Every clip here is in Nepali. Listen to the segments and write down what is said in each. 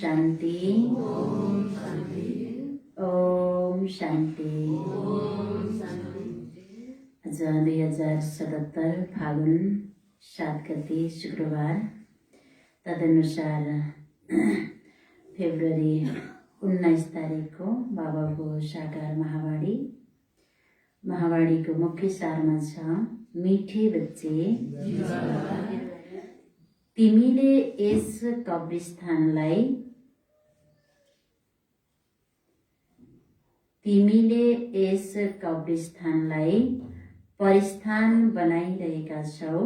शान्ति ओम शान्ति। आज 2077 फागुन 7 गते शुक्रबार, तदनुसार फेब्रुअरी 19 तारिकको बाबाको साकार महावाणीको मुख्य सारमा छ, मिठे बच्चे तिमीले यस कब्रिस्तानलाई परिस्थान बनाइरहेका छौ।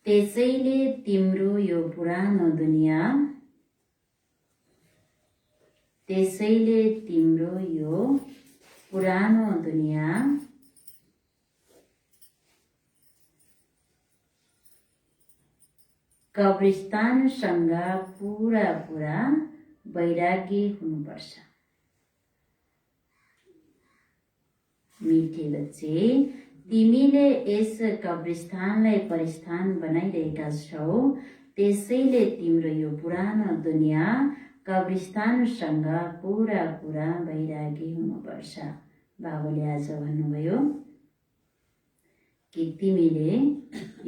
त्यसैले तिम्रो यो पुरानो दुनिया कब्रिस्तानसँग पूरा वैरागी हुनुपर्छ। मिठे बच्चे तिमीले यस कब्रिस्तानलाई परिस्थान बनाइरहेका छौ। त्यसैले तिम्रो यो पुरानो दुनिया कब्रिस्तानसँग पूरा वैरागी हुनुपर्छ। बाबुले आज भन्नुभयो कि तिमीले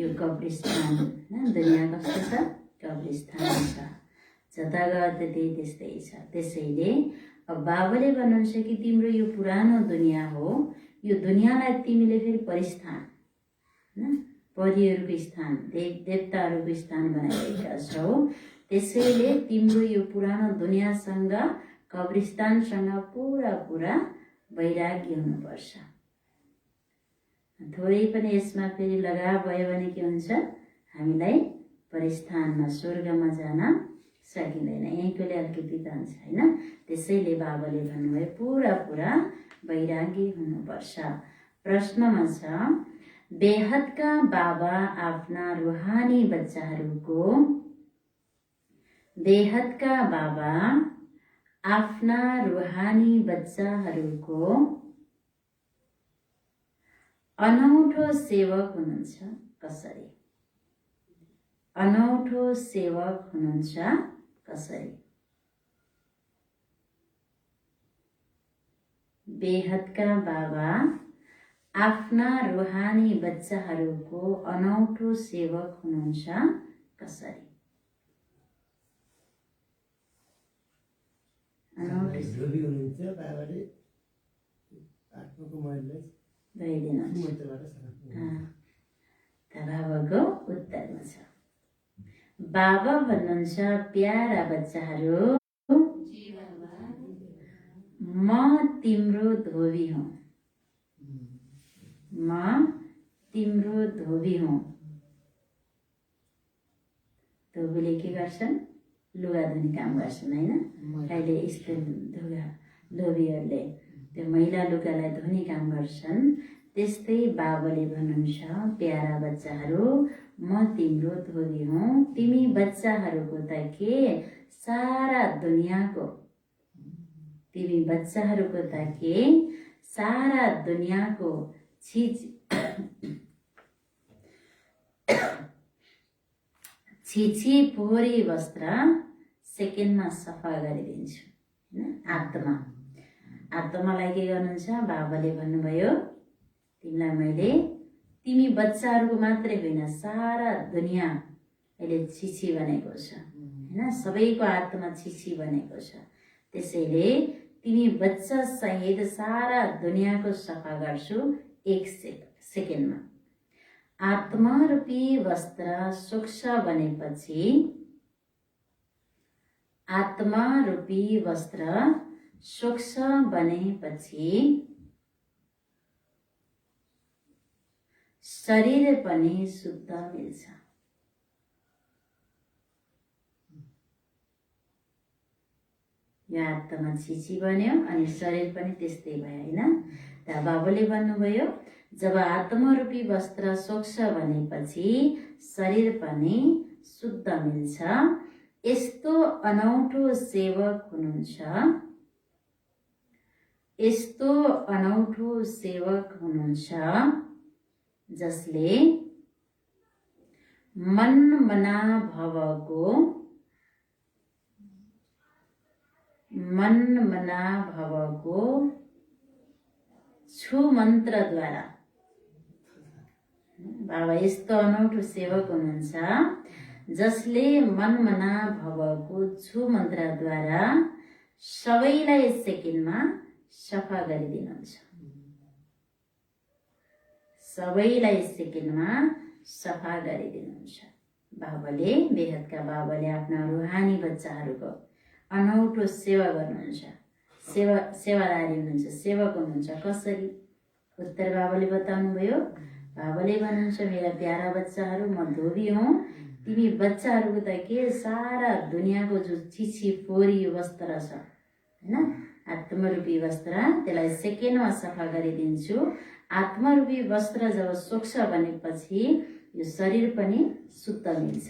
यो कब्रिस्तान, दुनिया कस्तो छ? कब्रिस्तान छ, जता गए त्यस्तै छ। त्यसैले अब बाबुले भन्नुहुन्छ कि तिम्रो यो पुरानो दुनिया हो, यो दुनियाँलाई तिमीले फेरि परिस्थान, परिहरूको स्थान, देवताहरूको स्थान बनाइरहेका छौ। त्यसैले तिम्रो यो पुरानो दुनियाँसँग, कब्रिस्तानसँग पूरा वैराग्य हुनुपर्छ। थोरै पनि यसमा फेरि लगाव भयो भने के हुन्छ? हामीलाई परिस्थानमा, स्वर्गमा जान सकिँदैन। यहीँकोले अलिकति जान्छ होइन। त्यसैले बाबाले भन्नुभयो पूरा वैरागी हुनुपर्छ। प्रश्नमा छ, बेहदका बाबा आफ्ना रुहानी बच्चाहरूको अनौठो सेवक हुनुहुन्छ कसरी? बेहदका बाबा आफ्ना रुहानी बच्चाहरूको अनौठो सेवक हुनुहुन्छ कसरी? बाबाको उत्तरमा छ, बाबा भन्नुहुन्छ प्यारा बच्चाहरू, म तिम्रो धोबी हुँ। धोबीले के गर्छन्? लुगा धुने काम गर्छन् होइन। अहिले यस्तो धोबीहरूले त्यो मैला लुगालाई धुने काम गर्छन्। त्यस्तै बाबाले भन्नुहुन्छ प्यारा बच्चाहरू, म तिम्रो धोबी हुँ। तिमी बच्चाहरूको त के सारा दुनियाँको छिछि फोहोरी वस्त्र सेकेन्डमा सफा गरिदिन्छु होइन। आत्मालाई के गर्नुहुन्छ? बाबाले भन्नुभयो तिमी बच्चाहरूको मात्रै होइन, सारा दुनियाँ अहिले छिछि बनेको छ होइन। सबैको आत्मा छिछि बनेको छ। त्यसैले तिमी बच्चा सहित सारा दुनियाँको सफा गर्छु 1 सेकेन्डमा। आत्मारूपी वस्त्र स्वच्छ बनेपछि शरीर पनि शुद्ध मिल्छ। यो आत्मा छिछि बन्यो अनि शरीर पनि त्यस्तै भयो होइन। त बाबुले भन्नुभयो जब आत्मरूपी वस्त्र स्वच्छ बनेपछि शरीर पनि शुद्ध मिल्छ। यस्तो अनौठो सेवक हुनुहुन्छ जसले मन मना भवको छु मन्त्रद्वारा। बाबा यस्तो अनौठो सेवक हुनुहुन्छ जसले मन मना भवको छु मन्त्रद्वारा सबैलाई सेकेन्डमा सफा गरिदिनुहुन्छ। सबैलाई सेकेन्डमा सफा गरिदिनुहुन्छ। बाबाले, बेहदका बाबाले आफ्ना रुहानी बच्चाहरूको अनौठो सेवा गर्नुहुन्छ, सेवादारी हुनुहुन्छ, सेवक हुनुहुन्छ। कसरी? उत्तर बाबाले बताउनु भयो। बाबाले भन्नुहुन्छ, मेरा प्यारा बच्चाहरू, म धोबी हुँ। तिमी बच्चाहरूको त के सारा दुनियाँको जो चिची फोरी वस्त्र छ हैन, आत्मरूपी वस्त्र, त्यसलाई सेकेन्डमा सफा गरिदिन्छु। आत्मरूपी वस्त्र जब सोक्छ भनेपछि यो शरीर पनि शुद्ध मिल्छ।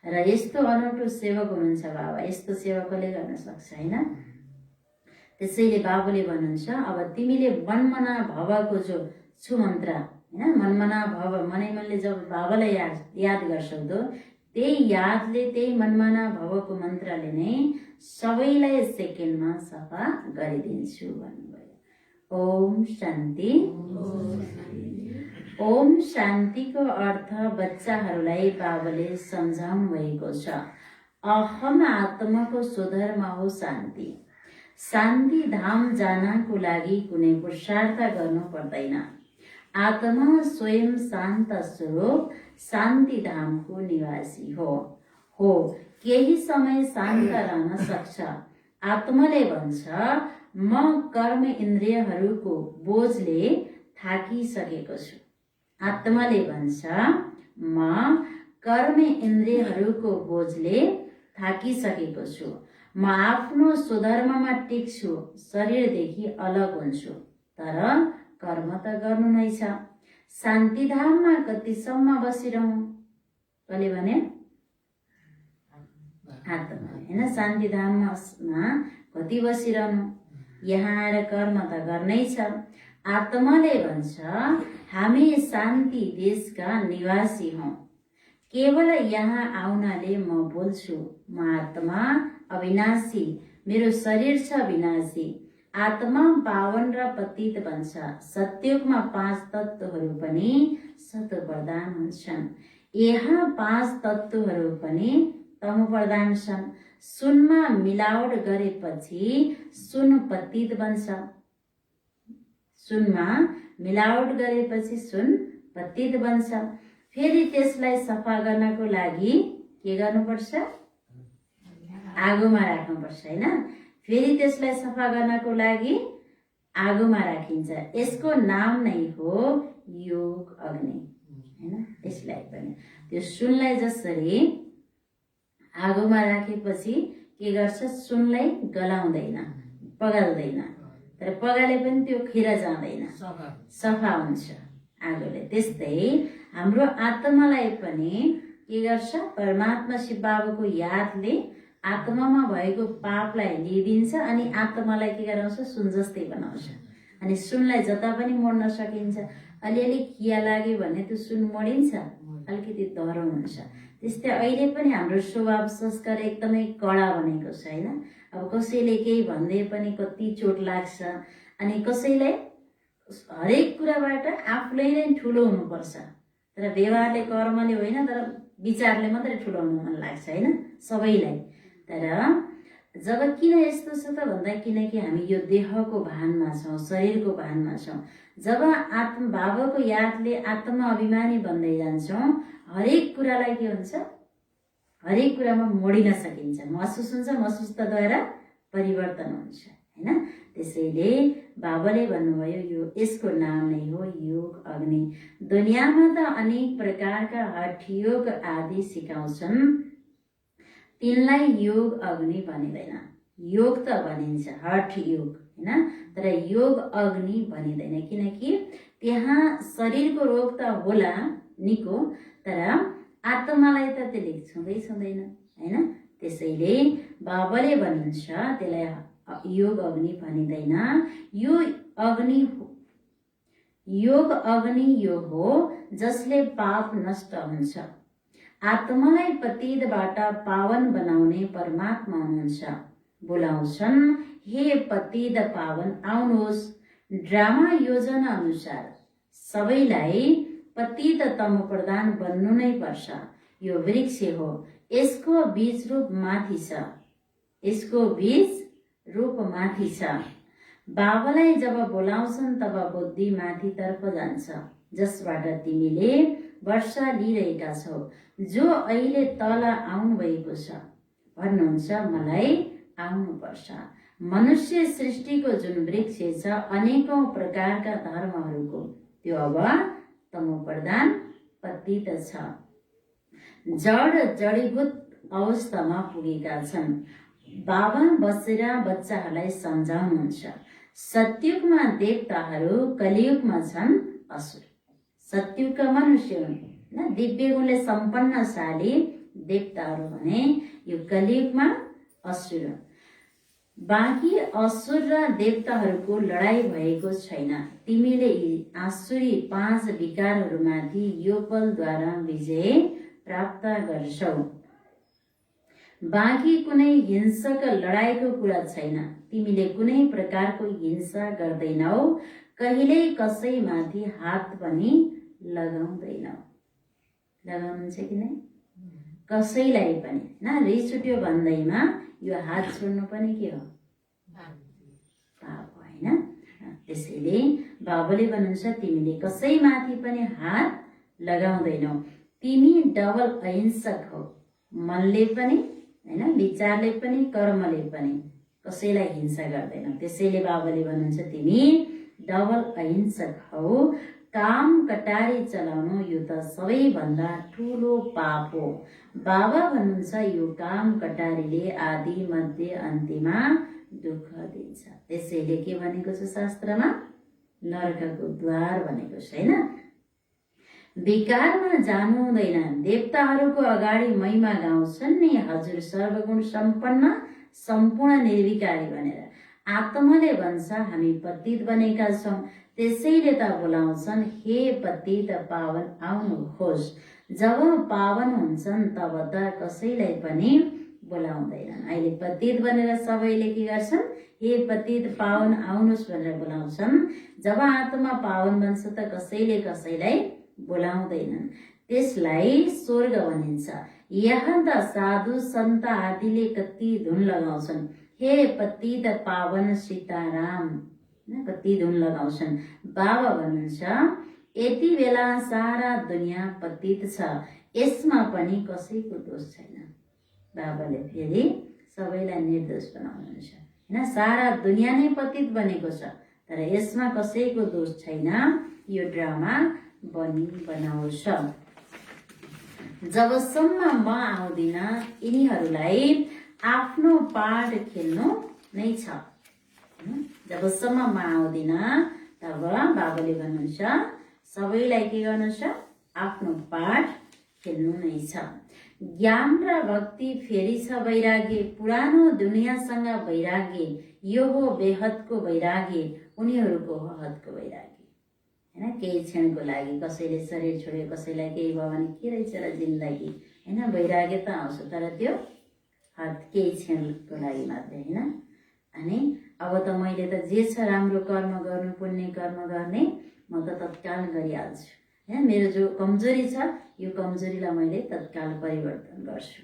र यस्तो अनौठो सेवक हुनुहुन्छ बाबा, यस्तो सेवा कसले गर्न सक्छ हैन? त्यसैले बाबाले भन्नुहुन्छ, अब तिमीले मनमना भवको जो छु मन्त्र हैन, मनमना भव मनै मनले जब बाबालाई याद गर्छौ त्यही यादले, त्यही मनमना भवको मन्त्रले नै सबैलाई सेकेन्डमा सफा गरिदिन्छु भन्नुभयो। ओम शान्ति। ओम शान्तिको अर्थ बच्चाहरूलाई बाबाले सम्झाउनु भएको छ। अहम आत्माको स्वधर्म हो शान्ति। शान्ति धाम जानको लागि कुनै पुरुषार्थ गर्नु पर्दैन। आत्मा स्वयं शान्त स्वरूप शान्ति धामको निवासी हो। केही समय शान्त रहन सक्छ। आत्माले भन्छ, म कर्म इन्द्रियहरूको बोझले थाकिसकेको छु। आत्माले भन्छ, म कर्म इन्द्रियहरूको बोझले थाकिसकेको छु। म आफ्नो स्वधर्ममा टिक्छु, शरीरदेखि अलग हुन्छु, तर कर्म त गर्नु नै छ। शान्तिधाममा कतिसम्म बसिरहँ? कसले भने? आत्मा हैन। शान्तिधाममा कति बसिरहनु? यहाँ आएर कर्म त गर्नै छ। आत्माले भन्छ, हामी शान्ति देशका निवासी हौं। केवल यहाँ आउनाले म बोल्छु, म आत्मा अविनाशी, मेरो शरीर छ विनाशी। आत्मा पावन र पतित बन्छ। सत्युगमा 5 तत्त्वहरू पनि सतो प्रधान हुन्छन्। यहाँ 5 तत्त्वहरू पनि तमो प्रधान छन्। सुनमा मिलावट गरेपछि सुन पतित बन्छ। सुनमा मिलावट गरेपछि सुन पतित बन्छ। फेरि त्यसलाई सफा गर्नको लागि के गर्नुपर्छ? आगोमा राख्नुपर्छ हैन? फेरि त्यसलाई सफा गर्नको लागि आगोमा राखिन्छ। यसको नाम नै हो योग अग्नि हैन? यसलाई पनि त्यो सुनलाई जसरी आगोमा राखेपछि के गर्छ? सुनलाई गलाउँदैन, पगाल्दैन, तर पगाले पनि त्यो खिरा जाँदैन, सफा हुन्छ आगोले। त्यस्तै हाम्रो आत्मालाई पनि के गर्छ? परमात्मा शिव बाबाको यादले आत्मामा भएको पापलाई लिइदिन्छ अनि आत्मालाई के गराउँछ? सुन जस्तै बनाउँछ। अनि सुनलाई जता पनि मोड्न सकिन्छ। अलिअलि खिया लाग्यो भने त्यो सुन मोडिन्छ, अलिकति दह्रो हुन्छ। त्यस्तै अहिले पनि हाम्रो स्वभाव संस्कार एकदमै कडा बनेको छ हैन? अब कसैले केही भन्दै पनि कति चोट लाग्छ। अनि कसैलाई हरेक कुराबाट आफूलाई नै ठुलो हुनुपर्छ, तर व्यवहारले कर्मले होइन, तर विचारले मात्रै ठुलो हुनु मन लाग्छ हैन सबैलाई। तर जब किन यस्तो छ त भन्दा किनकि हामी यो देहको भानमा छौं, शरीरको भानमा छौं। जब आत्मा बाबाको यादले आत्मा अभिमानी बन्दै जान्छौं, हरेक कुरालाई के हुन्छ? हरेक कुरामा मोडिन सकिन्छ। महसुस हुन्छ, महसुसताद्वारा परिवर्तन हुन्छ हैन? त्यसैले बाबाले भन्नुभयो, यो यसको नाम नै हो योग अग्नि। दुनियाँमा त अनेक प्रकारका हठ योग आदि सिकाउँछन्, तिनलाई योग अग्नि भनिदैन। योग त भनिन्छ हठ योग हैन, तर योग अग्नि भनिदैन। किनकि त्यहाँ शरीरको रोग त होला निको, तर आत्मालाई त त्यसले छुँदै छुँदैन हैन? त्यसैले बाबाले भन्नुहुन्छ त्यसलाई योग अग्नि भनिदैन। यो अग्नि योग अग्नि यो हो जसले पाप नष्ट हुन्छ। आत्मालाई पतितबाट पावन बनाउने परमात्मा हुनुहुन्छ। बोलाउँछन्, हे पतित पावन आउनुहोस्। ड्रामा योजना अनुसार सबैलाई पतित तम प्रदान बन्नु नै पर्छ। यो वृक्ष हो, यसको बीज रूप माथि छ, यसको बीज रूप माथि छ। बाबालाई जब बोलाउँछन् तब बुद्धि माथितर्फ जान्छ, जसबाट तिमीले वर्षा लिइरहेका छौ, जो अहिले तल आउनु भएको छ। भन्नुहुन्छ मलाई आउनुपर्छ। मनुष्य सृष्टिको जुन वृक्ष छ अनेकौं प्रकारका धर्महरूको, त्यो अब तमोप्रधान पतित छ। जडीभूत अवस्थामा पुगेका छन्। बाबा बसेर बच्चाहरूलाई सम्झाउनुहुन्छ। सत्युगमा देवताहरू, कलियुगमा छन् असुर। सत्युगका मनुष्य हुन्, दिव्य गुणले सम्पन्नशाली देवताहरू भने यो कलियुगमा असुर। बाँकी असुर र देवताहरूको लडाई भएको छैन। तिमीले यी आसुरी 5 विकारहरूमाथि यो बलद्वारा विजय प्राप्त गर्छौ। बाँकी कुनै हिंसक लडाईको कुरा छैन। तिमीले कुनै प्रकारको हिंसा गर्दैनौ, कहिल्यै कसैमाथि हात पनि लगाउँदैनौ। लगाउनुहुन्छ कि नै? कसैलाई पनि हैन। रिस उठ्यो भन्दैमा यो हात छोड्नु पनि के हो? पाप हो हैन। त्यसैले बाबाले भन्नुहुन्छ, तिमीले कसैमाथि पनि हात लगाउँदैनौ। तिमी डबल अहिंसक हो, मनले पनि हैन, विचारले पनि, कर्मले पनि कसैलाई हिंसा गर्दैनौ। त्यसैले बाबाले भन्नुहुन्छ, तिमी डबल अहिंसक हौ। काम कटारी चलाउनु यो त सबैभन्दा ठुलो पाप हो। बाबा भन्नुहुन्छ, यो काम कटारीले आदि मध्य अन्त्यमा दुःख दिन्छ। त्यसैले के भनेको छ शास्त्रमा? नरकको द्वार भनेको छ हैन। विकारमा जानु हुँदैन। देवताहरूको अगाडि महिमा गाउँछन् नि, हजुर सर्वगुण सम्पन्न सम्पूर्ण निर्विकारी भनेर। आत्माले भन्छ, हामी पतित बनेका छौं। त्यसैले त बोलाउँछन्, हे पतित पावन आउनुहोस्। जब पावन हुन्छन् तब त कसैलाई पनि बोलाउँदैनन्। अहिले पतित बनेर सबैले के गर्छन्? हे पतित पावन आउनुहोस् भनेर बोलाउँछन्। जब आत्मा पावन बन्छ त कसैले कसैलाई बोलाउँदैनन्। त्यसलाई स्वर्ग भनिन्छ। यहाँ त साधु सन्त आदिले कति धुन लगाउँछन्, हे पतित पावन सीताराम, कति धुन लगाउँछन्। बाबा भन्नुहुन्छ, यति बेला सारा दुनियाँ पतित छ, यसमा पनि कसैको दोष छैन। बाबाले फेरि सबैलाई निर्दोष बनाउनुहुन्छ हैन। सारा दुनियाँ नै पतित बनेको छ, तर यसमा कसैको दोष छैन। यो ड्रामा बनाउँछ। जबसम्म म आउँदिन यिनीहरूलाई आफ्नो पाठ खेल्नु नै छ। जबसम्म म आउँदिन तब बाबाले भन्नुहुन्छ, सबैलाई के गर्नु छ? आफ्नो पाठ खेल्नु नै छ। ज्ञान र भक्ति फेरि छ वैराग्य, पुरानो दुनियाँसँग वैराग्य। यो हो बेहदको वैराग्य, उनीहरूको हो हदको वैराग्य हैन। केही क्षणको लागि कसैले शरीर छोड्यो, कसैलाई केही भयो भने के रहेछ र जिन्दगी हैन। वैराग्य त आउँछ, तर त्यो हद केही क्षणको लागि मात्रै हैन। अनि अब त मैले त जे छ राम्रो कर्म गर्नु, पुण्य कर्म गर्ने, म त तत्काल गरिहाल्छु हैन। मेरो जो कमजोरी छ, यो कमजोरीलाई मैले तत्काल परिवर्तन गर्छु।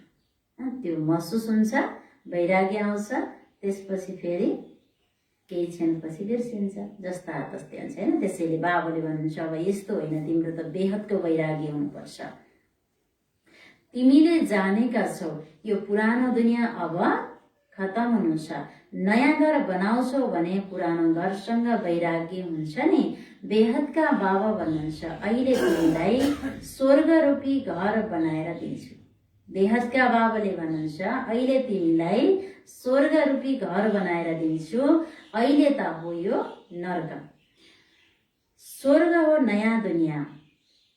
त्यो महसुस हुन्छ, वैराग्य आउँछ। त्यसपछि फेरि केही क्षणपछि बिर्सिन्छ, जस्ता तस्तै हुन्छ हैन। त्यसैले बाबाले भन्नुहुन्छ, अब यस्तो होइन, तिम्रो त बेहदको वैराग्य हुनुपर्छ। तिमीले जानेका छौ यो पुरानो दुनियाँ अब खतम हुनु छ। नयाँ घर बनाउँछौ भने पुरानो घरसँग वैराग्य हुन्छ नि। बेहदका बाबा भन्नुहुन्छ, अहिले तिमीलाई स्वर्ग रूपी घर बनाएर दिन्छु। बेहदका बाबाले भन्नुहुन्छ, अहिले तिमीलाई स्वर्ग रूपी घर बनाएर दिन्छु। अहिले त हो यो नर्क। स्वर्ग हो नयाँ दुनियाँ,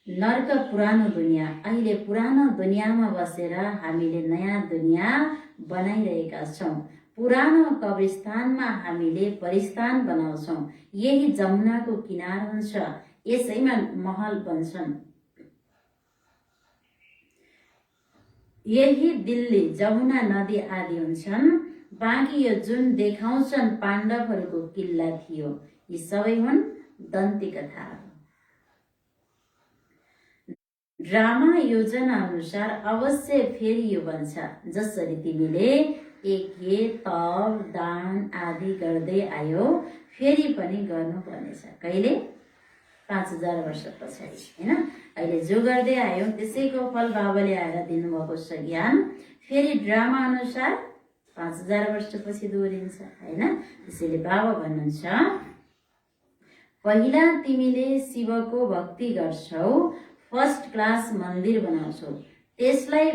नर्क पुरानो दुनियाँ। अहिले पुरानो दुनियाँमा बसेर हामीले नयाँ दुनियाँ बनाइरहेका छौँ। पुरानो कब्रिस्तानमा हामीले परिस्तान बनाउँछौँ। यही जमुनाको किनार हुन्छ, यसैमा महल बन्छन्। यही दिल्ली जमुना नदी आदि हुन्छन्। बाँकी यो जुन देखाउँछन् पाण्डवहरूको किल्ला थियो, यी सबै हुन् दन्ती कथाहरू। ड्रामा योजना अनुसार अवश्य फेरि यो बन्छ, जसरी तिमीले यज्ञ तप दान आदि गर्दै आयो, फेरि पनि गर्नुपर्नेछ। कहिले? 5000 वर्ष पछाडि, हैन? अहिले जो गर्दै आयो त्यसैको फल बाबाले आएर दिनुभएको छ ज्ञान। फेरि ड्रामा अनुसार 5000 वर्षपछि दोहोरिन्छ, हैन? त्यसैले बाबा भन्नुहुन्छ, पहिला तिमीले शिवको भक्ति गर्छौ, फर्स्ट क्लास मन्दिर बनाउँछौ, त्यसलाई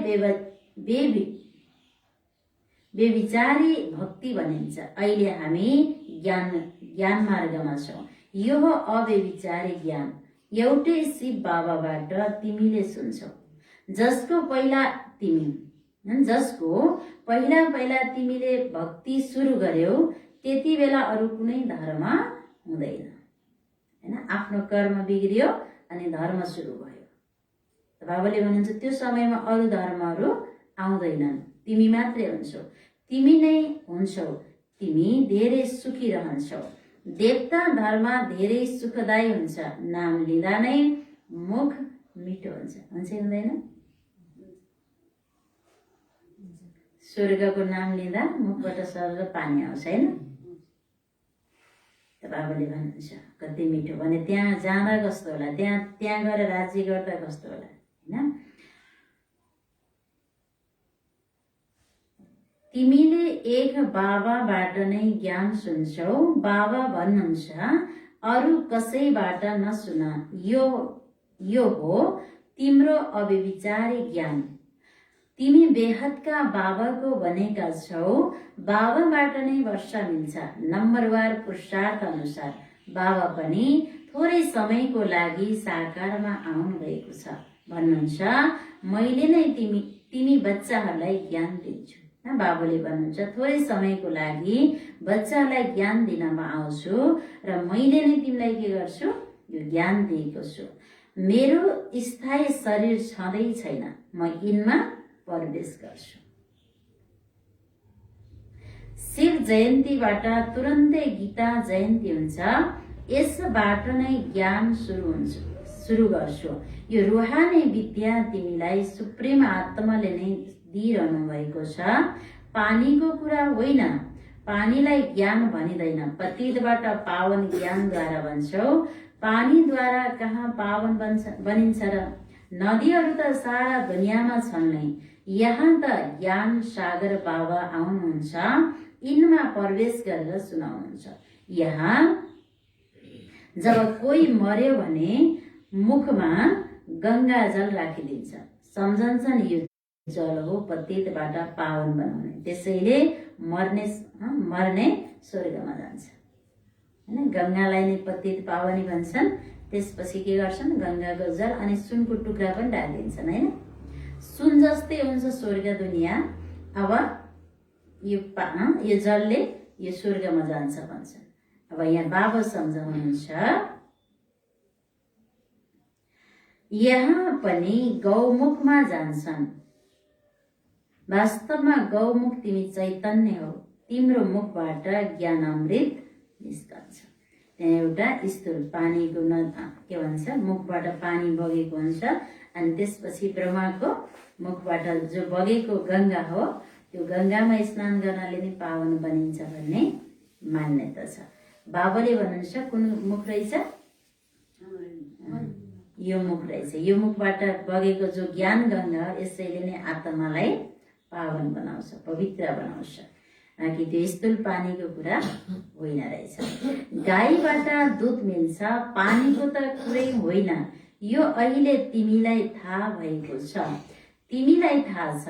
बेविचारी भक्ति भनिन्छ। अहिले हामी ज्ञान मार्गमा छौँ। यो हो अव्यभिचारी ज्ञान। एउटै शिव बाबाबाट तिमीले सुन्छौ, जसको पहिला तिमीले भक्ति सुरु गर्यौ, त्यति बेला अरू कुनै धर्म हुँदैन, हैन? आफ्नो कर्म बिग्रियो अनि धर्म सुरु भयो। बाबाले भन्नुहुन्छ त्यो समयमा अरू धर्महरू आउँदैनन्, तिमी मात्रै हुन्छौ, तिमी नै हुन्छौ, तिमी धेरै सुखी रहन्छौ। देवता धर्म धेरै सुखदायी हुन्छ, नाम लिँदा नै मुख मिठो हुन्छ, हुन्छ हुँदैन? स्वर्गको नाम लिँदा मुखबाट सरल पानी आउँछ, हैन? बाबाले भन्नुहुन्छ कति मिठो भने त्यहाँ जाँदा कस्तो होला, त्यहाँ गएर राज्य गर्दा कस्तो होला, हैन? तिमीले एक बाबाबाट नै ज्ञान सुन्छौ। बाबा भन्नुहुन्छ अरू कसैबाट नसुन, यो हो तिम्रो अव्यभिचारी ज्ञान। तिमी बेहदका बाबाको बनेका छौ, बाबाबाट नै वर्षा मिल्छ। नम्बरवार पुरुषार्थ अनुसार बाबा पनि थोरै समयको लागि साकारमा आउनु भएको छ। भन्नुहुन्छ मैले नै तिमी बच्चाहरूलाई ज्ञान दिन्छु। बाबाले भन्नुहुन्छ थोरै समयको लागि बच्चाहरूलाई ज्ञान दिन म आउँछु र मैले नै तिमीलाई के गर्छु, यो ज्ञान दिएको छु। मेरो स्थायी शरीर छँदै छैन, म यिनमा प्रवेश गर्छु। शिव जयन्तीबाट तुरन्तै गीता जयन्ती हुन्छ। यसबाट नै ज्ञान सुरु गर्छु। यो रुहानी विद्या तिमीलाई सुप्रिम आत्माले नै दिइरहनु भएको छ। पानीको कुरा होइन, पानीलाई ज्ञान भनिँदैन। पतितबाट पावन ज्ञानद्वारा भन्छौ। पानीद्वारा कहाँ पावन बनिन्छ र? नदीहरू त सारा दुनियाँमा छन् नै। यहाँ त ज्ञान सागर बाबा आउनुहुन्छ, यिनमा प्रवेश गरेर सुनाउनुहुन्छ। यहाँ जब कोही मर्यो भने मुखमा गंगा जल राखिदिन्छ, सम्झन्छन् यो जल हो पतितबाट पावन बनाउने। त्यसैले मर्ने स्वर्गमा जान्छ, हैन? गंगालाई नै पतित पावनी भन्छन्। त्यसपछि के गर्छन्, गंगाको जल अनि सुनको टुक्रा पनि राखिदिन्छन्, हैन? सुन जस्तै हुन्छ स्वर्ग दुनियाँ। अब यो जलले यो स्वर्गमा जान्छ भन्छन्। अब यहाँ बाबा सम्झाउनुहुन्छ, यहाँ पनि गौमुखमा जान्छन्। वास्तवमा गौमुख तिमी चैतन्य हो, तिम्रो मुखबाट ज्ञान अमृत निस्कन्छ। त्यहाँ एउटा स्थूल पानीको के भन्छ, मुखबाट पानी बगेको हुन्छ अनि त्यसपछि ब्रह्माको मुखबाट जो बगेको गंगा हो, त्यो गंगामा स्नान गर्नाले नै पावन बनिन्छ भन्ने मान्यता छ। बाबाले भन्नुहुन्छ कुन मुख रहेछ, यो मुख रहेछ। यो मुखबाट बगेको जो ज्ञान गंगा हो, यसैले नै आत्मालाई पावन बनाउँछ, पवित्र बनाउँछ, कि त्यो स्थूल पानीको कुरा होइन रहेछ। गाईबाट दुध मिल्छ, पानीको त कुरै होइन। यो अहिले तिमीलाई थाहा भएको छ। तिमीलाई थाहा छ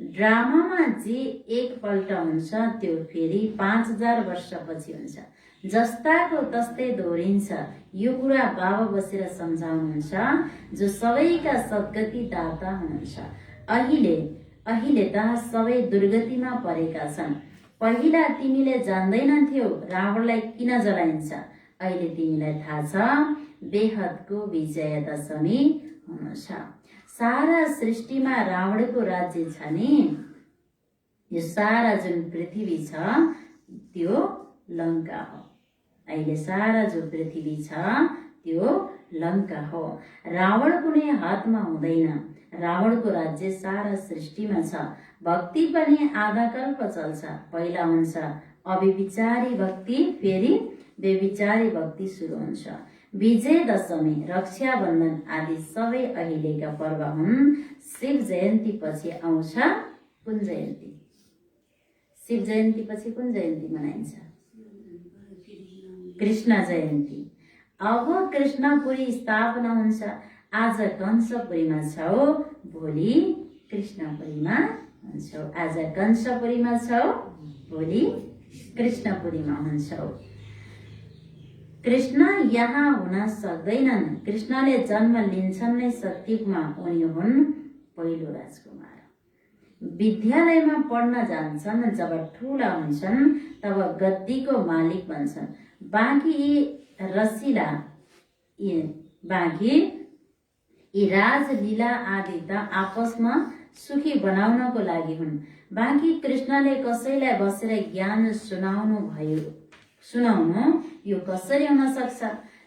ड्रामामा जे एकपल्ट हुन्छ त्यो फेरि 5000 वर्षपछि हुन्छ, जस्ताको तस्तै दोहोरिन्छ। यो कुरा बाबा बसेर सम्झाउनुहुन्छ, जो सबैका सद्गति दाता हुनुहुन्छ। अहिले त सबै दुर्गतिमा परेका छन्। पहिला तिमीले जान्दैनथ्यौ रावणलाई किन जलाइन्छ, अहिले तिमीलाई थाहा छ बेहदको विजयादशमी हुनुहुन्छ। सारा सृष्टिमा रावणको राज्य छ नि, यो सारा जुन पृथ्वी छ त्यो लङ्का हो। अहिले सारा जो पृथ्वी छ त्यो लङ्का हो। रावण कुनै हातमा हुँदैन। रावणको राज्य सारा सृष्टिमा छ। भक्ति पनि आधा कल्प चल्छ। पहिला हुन्छ अव्यभिचारी भक्ति, फेरि व्यभिचारी भक्ति सुरु हुन्छ। विजय दशमी, रक्षाबन्धन आदि सबै अहिलेका पर्व हुन्। शिव जयन्ती पछि आउँछ कुन जयन्ती? शिव जयन्ती पछि कुन जयन्ती मनाइन्छ? कृष्ण जयन्ती। अब कृष्णपुरी स्थापना हुन्छ। आज कंसपुरीमा छौ, भोलि कृष्णपुरीमा हुन्छौ। आज कंसपुरीमा छौ, भोलि कृष्णपुरीमा हुन्छौ। कृष्ण यहाँ हुन सक्दैनन्। कृष्णले जन्म लिन्छन् नै सत्ययुगमा। उनी हुन् पहिलो राजकुमार। विद्यालयमा पढ्न जान्छन्। जब ठुला हुन्छन् तब गद्दीको मालिक बन्छन्। बाँकी यी राजलीला आदि त आपसमा सुखी बनाउनको लागि हुन्। बाँकी कृष्णले कसैलाई बसेर ज्ञान सुनाउनु यो कसरी हुन सक्छ?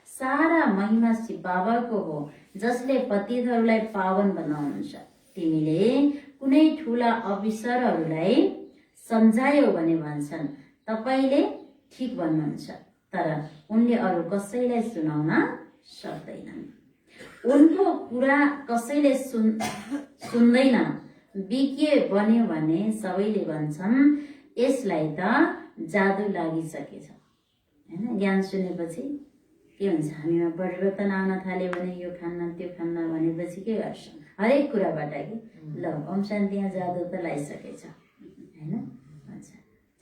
सारा महिमा शिव बाबाको हो, जसले पतितहरूलाई पावन बनाउनुहुन्छ। तिमीले कुनै ठुला अफिसरहरूलाई सम्झायो भने भन्छन् तपाईले ठिक भन्नुहुन्छ, तर उनले अरू कसैलाई सुनाउन सक्दैनन्। उनको कुरा कसैले सुन्दैन। बिके बन्यो भने सबैले भन्छन् यसलाई त जादु लागिसकेछ। हैन, ज्ञान सुनेपछि के हुन्छ? हामीमा परिवर्तन आउन थाल्यो भने यो खान्न त्यो खान्न भनेपछि के गर्छ? हरेक कुराबाट कि ल ओम शान्ति यहाँ जादु त लागिसकेछ हैन भन्छ।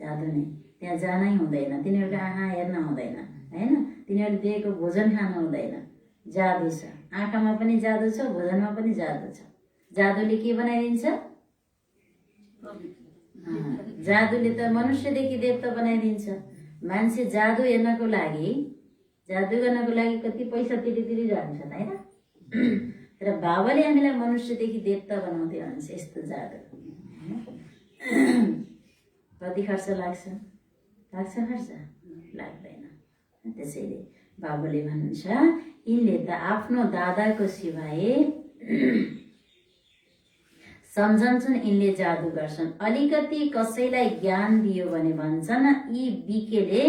जादु नै त्यहाँ जानै हुँदैन। तिनीहरूको आँखा हेर्न हुँदैन हैन। तिनीहरूले दिएको भोजन खानु हुँदैन। जादु छ। आँखामा पनि जादु छ, भोजनमा पनि जादु छ। जादुले के बनाइदिन्छ? जादुले त मनुष्यदेखि देवता बनाइदिन्छ। मान्छे जादु हेर्नको लागि, जादु गर्नको लागि कति पैसा तिरी जान्छन् हैन। तर बाबाले हामीलाई मनुष्यदेखि देवता बनाउँथ्यो भन्छ। यस्तो जादु कति खर्च लाग्छ? खर्च लाग्दैन। त्यसैले बाबाले भन्नुहुन्छ यिनले त आफ्नो दादाको सिवाय सम्झन्छन्, यिनले जादु गर्छन्। अलिकति कसैलाई ज्ञान दियो भने भन्छन् यी बिकेले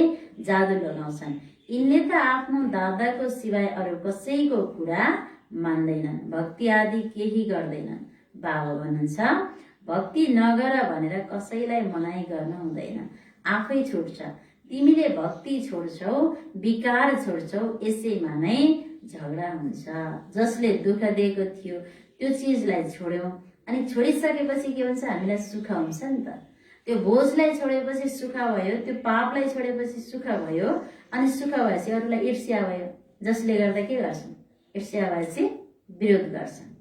जादु लगाउँछन्। यिनले त आफ्नो दादाको सिवाय अरू कसैको कुरा मान्दैनन्। भक्ति आदि केही गर्दैनन्। बाबा भन्नुहुन्छ भक्ति नगर भनेर कसैलाई मनाइ गर्न हुँदैन, आफै छुट्छ। तिमीले भक्ति छोड्छौ, विकार छोड्छौ, यसैमा नै झगडा हुन्छ। जसले दुःख दिएको थियो त्यो चिजलाई छोड्यौ, अनि छोडिसकेपछि के हुन्छ? हामीलाई सुख हुन्छ नि त। त्यो बोझलाई छोडेपछि सुख भयो, त्यो पापलाई छोडेपछि सुख भयो, अनि सुख भएपछि अरूलाई ईर्ष्या भयो। जसले गर्दा के गर्छन्? ईर्ष्या भएपछि विरोध गर्छन्।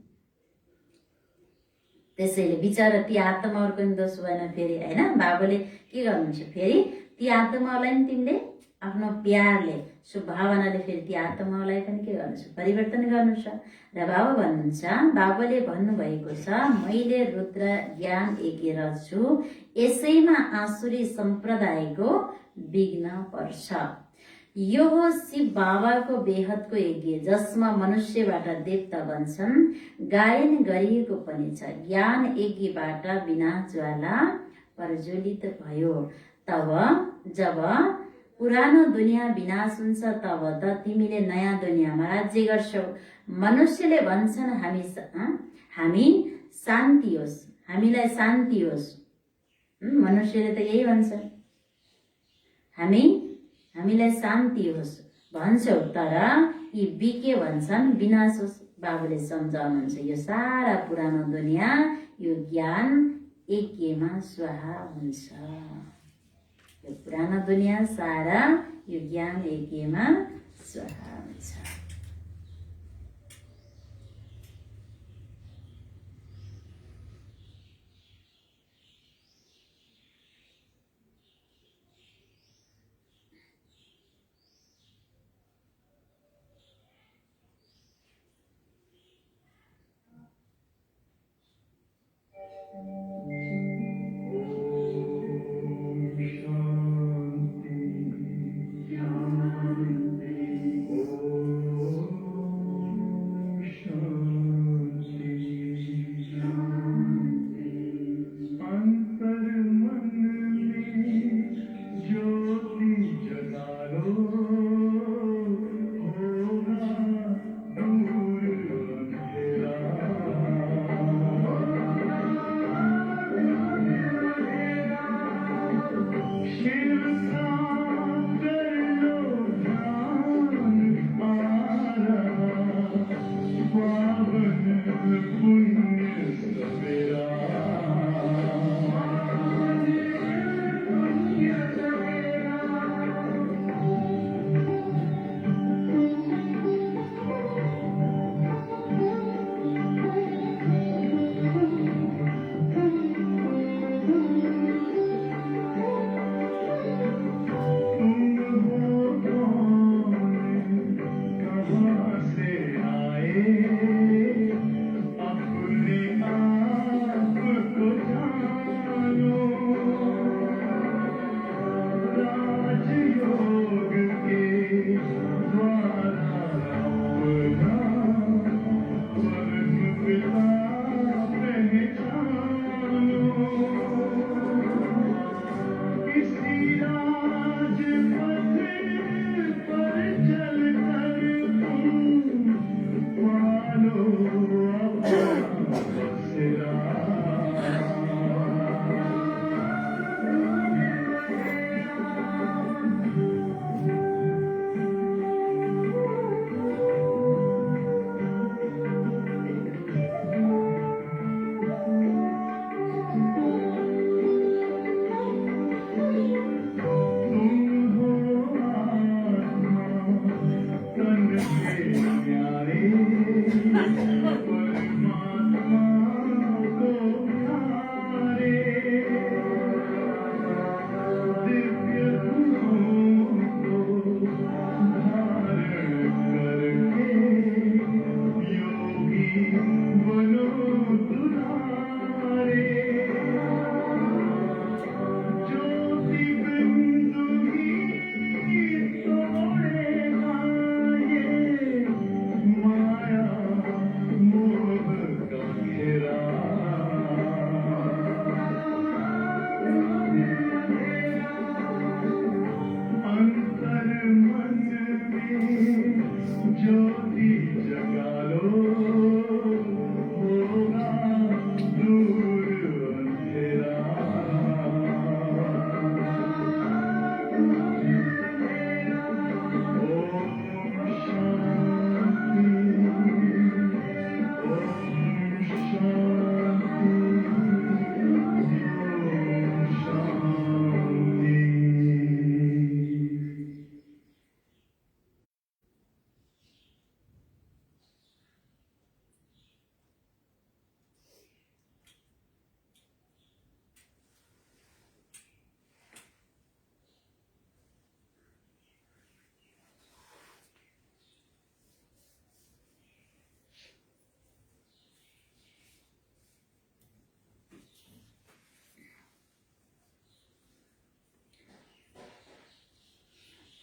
त्यसैले बिचारा ती आत्माहरूको पनि दोष भएन फेरि हैन। बाबाले के गर्नुहुन्छ? फेरि ती आत्मालाई पनि तिमीले आफ्नो प्यारले, शुभभावनाले फेरि ती आत्मालाई पनि के गर्नुहुन्छ? परिवर्तन गर्नुहुन्छ। र बाबा भन्नुहुन्छ, बाबाले भन्नुभएको छ मैले रुद्र ज्ञान यज्ञ रच्छु, यसैमा आसुरी सम्प्रदायको विघ्न पर्छ। यो हो शिव बाबाको बेहदको यज्ञ, जसमा मनुष्यबाट देवता बन्छन्। गायन गरिएको पनि छ, ज्ञान यज्ञबाट विनाश ज्वाला प्रज्वलित भयो। तब जब पुरानो दुनियाँ विनाश हुन्छ तब त तिमीले नयाँ दुनियाँमा राज्य गर्छौ। मनुष्यले भन्छन् हामी शान्ति होस्, हामीलाई शान्ति होस्। मनुष्यले त यही भन्छन्, हामीलाई शान्ति होस् भन्छौ, तर यी बिके भन्छन् विनाश होस्। बाबुले सम्झाउनुहुन्छ यो सारा पुरानो दुनियाँ यो ज्ञान यज्ञमा स्वाहा हुन्छ। यो पुरानो दुनियाँ सारा यो ज्ञान यज्ञमा स्वाहा हुन्छ।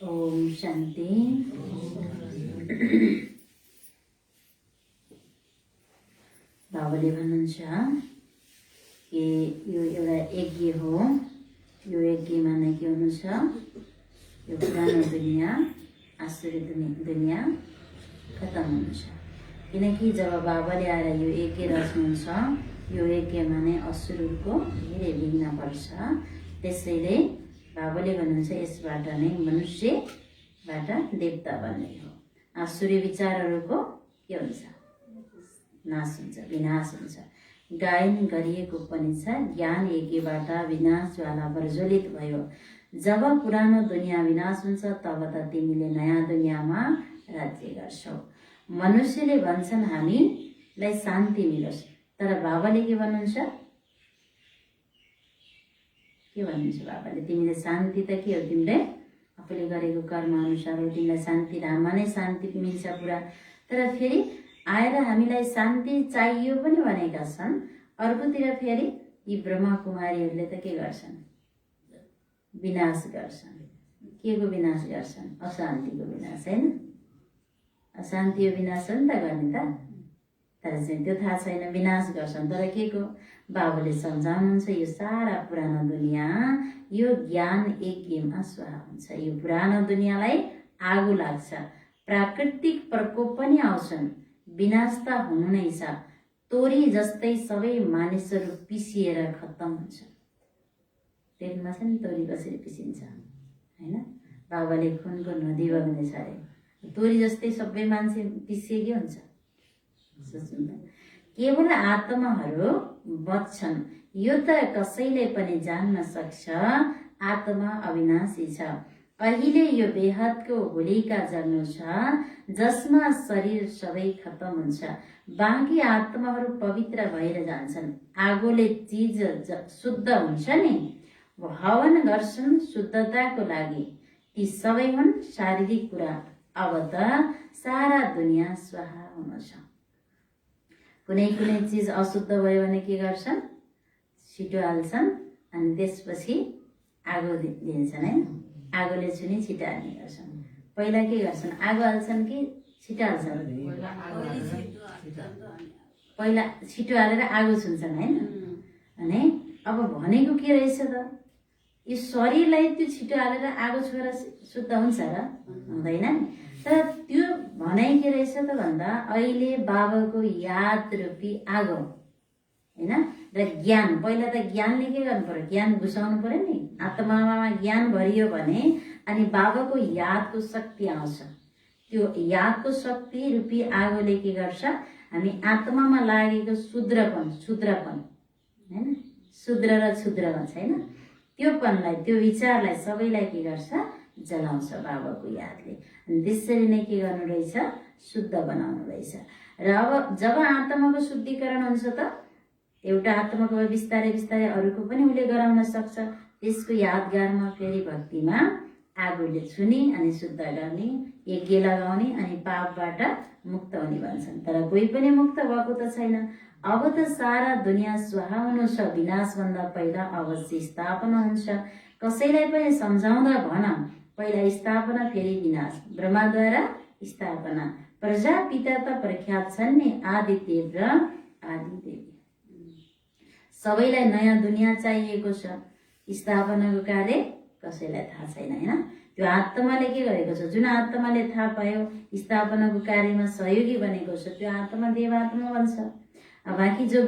ओम शान्ति। बाबाले भन्नुहुन्छ कि यो एउटा यज्ञ हो। यो यज्ञमा नै के हुनु छ, यो पुरानो दुनियाँ आश्चर्य दुनियाँ खत्तम हुनु छ। किनकि जब बाबाले आएर यो यज्ञ रच्नुहुन्छ, यो यज्ञमा नै असुरको धेरै विघ्न पर्छ। त्यसैले बाबाले भन्नुहुन्छ यसबाट नै मनुष्यबाट देवता बन्ने हो। आसुरी विचारहरूको के हुन्छ, नाश हुन्छ, विनाश हुन्छ। गायन गरिएको पनि छ, ज्ञान यज्ञबाट विनाश ज्वाला प्रज्वलित भयो। जब पुरानो दुनियाँ विनाश हुन्छ तब त तिमीले नयाँ दुनियाँमा राज्य गर्छौ। मनुष्यले भन्छन् हामीलाई शान्ति मिलोस्, तर बाबाले के भन्नुहुन्छ, के भन्नुहुन्छ बाबाले, तिमीले शान्ति त के हो, तिमीले आफूले गरेको कर्म अनुसार हो, तिमीलाई शान्ति, राममा नै शान्ति मिल्छ पुरा। तर फेरि आएर हामीलाई शान्ति चाहियो पनि भनेका छन्। अर्कोतिर फेरि यी ब्रह्मा कुमारीहरूले त के गर्छन्, विनाश गर्छन्। के को विनाश गर्छन्, अशान्तिको विनाश, हैन? अशान्तिको विनाश हो नि त गर्ने त, तर चाहिँ त्यो थाहा छैन, विनाश गर्छन्। तर के को, बाबाले सम्झाउनुहुन्छ यो सारा पुरानो दुनियाँ यो ज्ञान यज्ञमा स्वाहा हुन्छ। यो पुरानो दुनियाँलाई आगो लाग्छ, प्राकृतिक प्रकोप पनि आउँछन्, विनाश त हुनु नै छ। तोरी जस्तै सबै मानिसहरू पिसिएर खत्तम हुन्छ। देख्नमा छ नि तोरी कसरी पिसिन्छ, हैन? बाबाले खुनको नदी बग्नेछ अरे, तोरी जस्तै सबै मान्छे पिसिए के हुन्छ, सोच्नु त। केवल आत्माहरू बच्छन्, यो त कसैले पनि जान्न सक्छ। आत्मा अविनाशी छ। अहिले यो बेहदको होलिका जल्नु छ, जसमा शरीर सबै खत्तम हुन्छ। बाँकी आत्माहरू पवित्र भएर जान्छन्। आगोले चीज शुद्ध हुन्छ नि, हवन गर्छन् शुद्धताको लागि। ती सबै हुन् शारीरिक कुरा। अब त सारा दुनियाँ स्वाहा हुनु छ। कुनै कुनै चीज अशुद्ध भयो भने के गर्छन्, छिटो हाल्छन् अनि त्यसपछि आगो दिन्छन्, है? आगोले छुनी छिटो हाल्ने गर्छन्। पहिला के गर्छन्, आगो हाल्छन् कि छिटो हाल्छन्? पहिला छिटो हालेर आगो छुन्छन्, हैन? अनि अब भनेको के रहेछ त, यो शरीरलाई त्यो छिटो हालेर आगो छुएर शुद्ध हुन्छ र? हुँदैन नि। तर त्यो भनाइ के रहेछ त भन्दा, अहिले बाबाको याद रूपी आगो, हैन? र ज्ञान, पहिला त ज्ञानले के गर्नु पर्यो, ज्ञान घुसाउनु पर्यो नि। आत्मामा ज्ञान भरियो भने अनि बाबाको यादको शक्ति आउँछ। त्यो यादको शक्ति रूपी आगोले के गर्छ, हामी आत्मामा लागेको क्षुद्रपन, हैन? शुद्र र क्षुद्र भन्छ, हैन? त्योपनलाई, त्यो विचारलाई सबैलाई के गर्छ, जलाउँछ बाबाको यादले। अनि त्यसरी नै के गर्नु रहेछ, शुद्ध बनाउनु रहेछ। र अब जब आत्माको शुद्धिकरण हुन्छ त एउटा आत्माको बिस्तारै बिस्तारै अरूको पनि उसले गराउन सक्छ। त्यसको यादगारमा फेरि भक्तिमा आगोले छुने अनि शुद्ध गर्ने, यज्ञ लगाउने अनि पापबाट मुक्त हुने भन्छन्। तर कोही पनि मुक्त भएको त छैन। अब त सारा दुनियाँ स्वाहा हुनु छ, विनाशभन्दा पहिला अवश्य स्थापना हुन्छ। कसैलाई पनि सम्झाउँदा भन, पहिला स्थापना फेरि विनाश, ब्रह्माद्वारा स्थापना। प्रजापिता त प्रख्यात छन् नि, आदिदेव र आदिदेवी। सबैलाई नयाँ दुनियाँ चाहिएको छ। स्थापनाको कार्य कसैलाई थाहा छैन हैन। त्यो आत्माले के गरेको छ? जुन आत्माले थाहा पायो, स्थापनाको कार्यमा सहयोगी बनेको छ, त्यो आत्मा देवात्मा भन्छ। बाँकी जो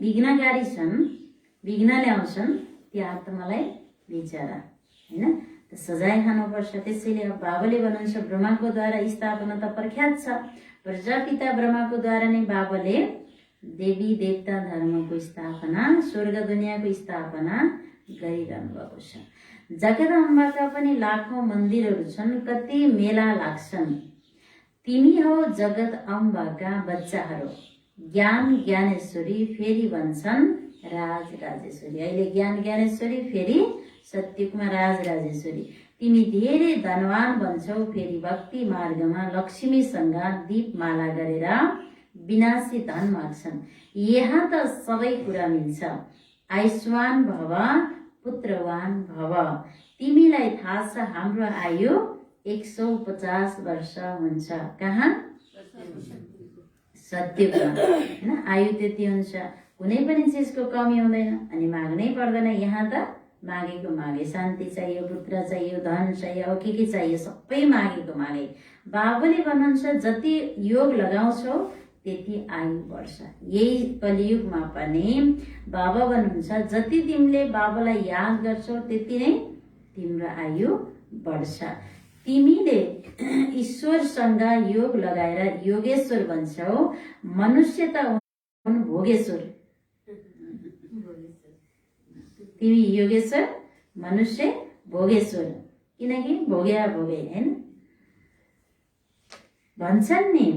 विघ्नकारी छन्, विघ्न ल्याउँछन्, त्यो आत्मालाई बिचरा हैन सजाय खानुपर्छ। त्यसैले अब बाबाले भन्नुहुन्छ ब्रह्माको द्वारा स्थापना त प्रख्यात छ। प्रजापिता ब्रह्माको द्वारा नै बाबाले देवी देवता धर्मको स्थापना, स्वर्ग दुनियाँको स्थापना गरिरहनु भएको छ। जगदम्बाका पनि लाखौं मन्दिरहरू छन्, कति मेला लाग्छन्। तिमी हो जगदम्बाका बच्चाहरू, ज्ञान ज्ञानेश्वरी फेरि भन्छन् राज राजेश्वरी। अहिले ज्ञान ज्ञानेश्वरी फेरि सत्ययुगमा राज राजेश्वरी। तिमी धेरै धनवान बन्छौ, फेरि भक्ति मार्गमा लक्ष्मीसँग दीपमाला गरेर विनाशी धन माग्छन्। यहाँ त सबै कुरा मिल्छ। आयुष्मान भव, पुत्रवान भव। तिमीलाई थाहा छ हाम्रो आयु 150 वर्ष हुन्छ। कहाँ? सत्ययुगमा हैन आयु त्यति हुन्छ। कुनै पनि चिजको कमी हुँदैन अनि माग्नै पर्दैन। यहाँ त मागेको मागे, शान्ति चाहियो, पुत्र चाहियो, धन चाहियो, अब के चाहियो सबै मागेको मागे। बाबाले भन्नुहुन्छ जति योग लगाउँछौ त्यति आयु बढ्छ। यही कलियुगमा पनि बाबा भन्नुहुन्छ जति तिमीले बाबालाई याद गर्छौ त्यति नै तिम्रो आयु बढ्छ। तिमीले ईश्वरसँग योग लगाएर योगेश्वर भन्छौ, मनुष्य त हुन् भोगेश्वर। तिमी योगेश्वर, मनुष्य भोगेश्वर, किनकि भोगे हैन भन्छन् नि।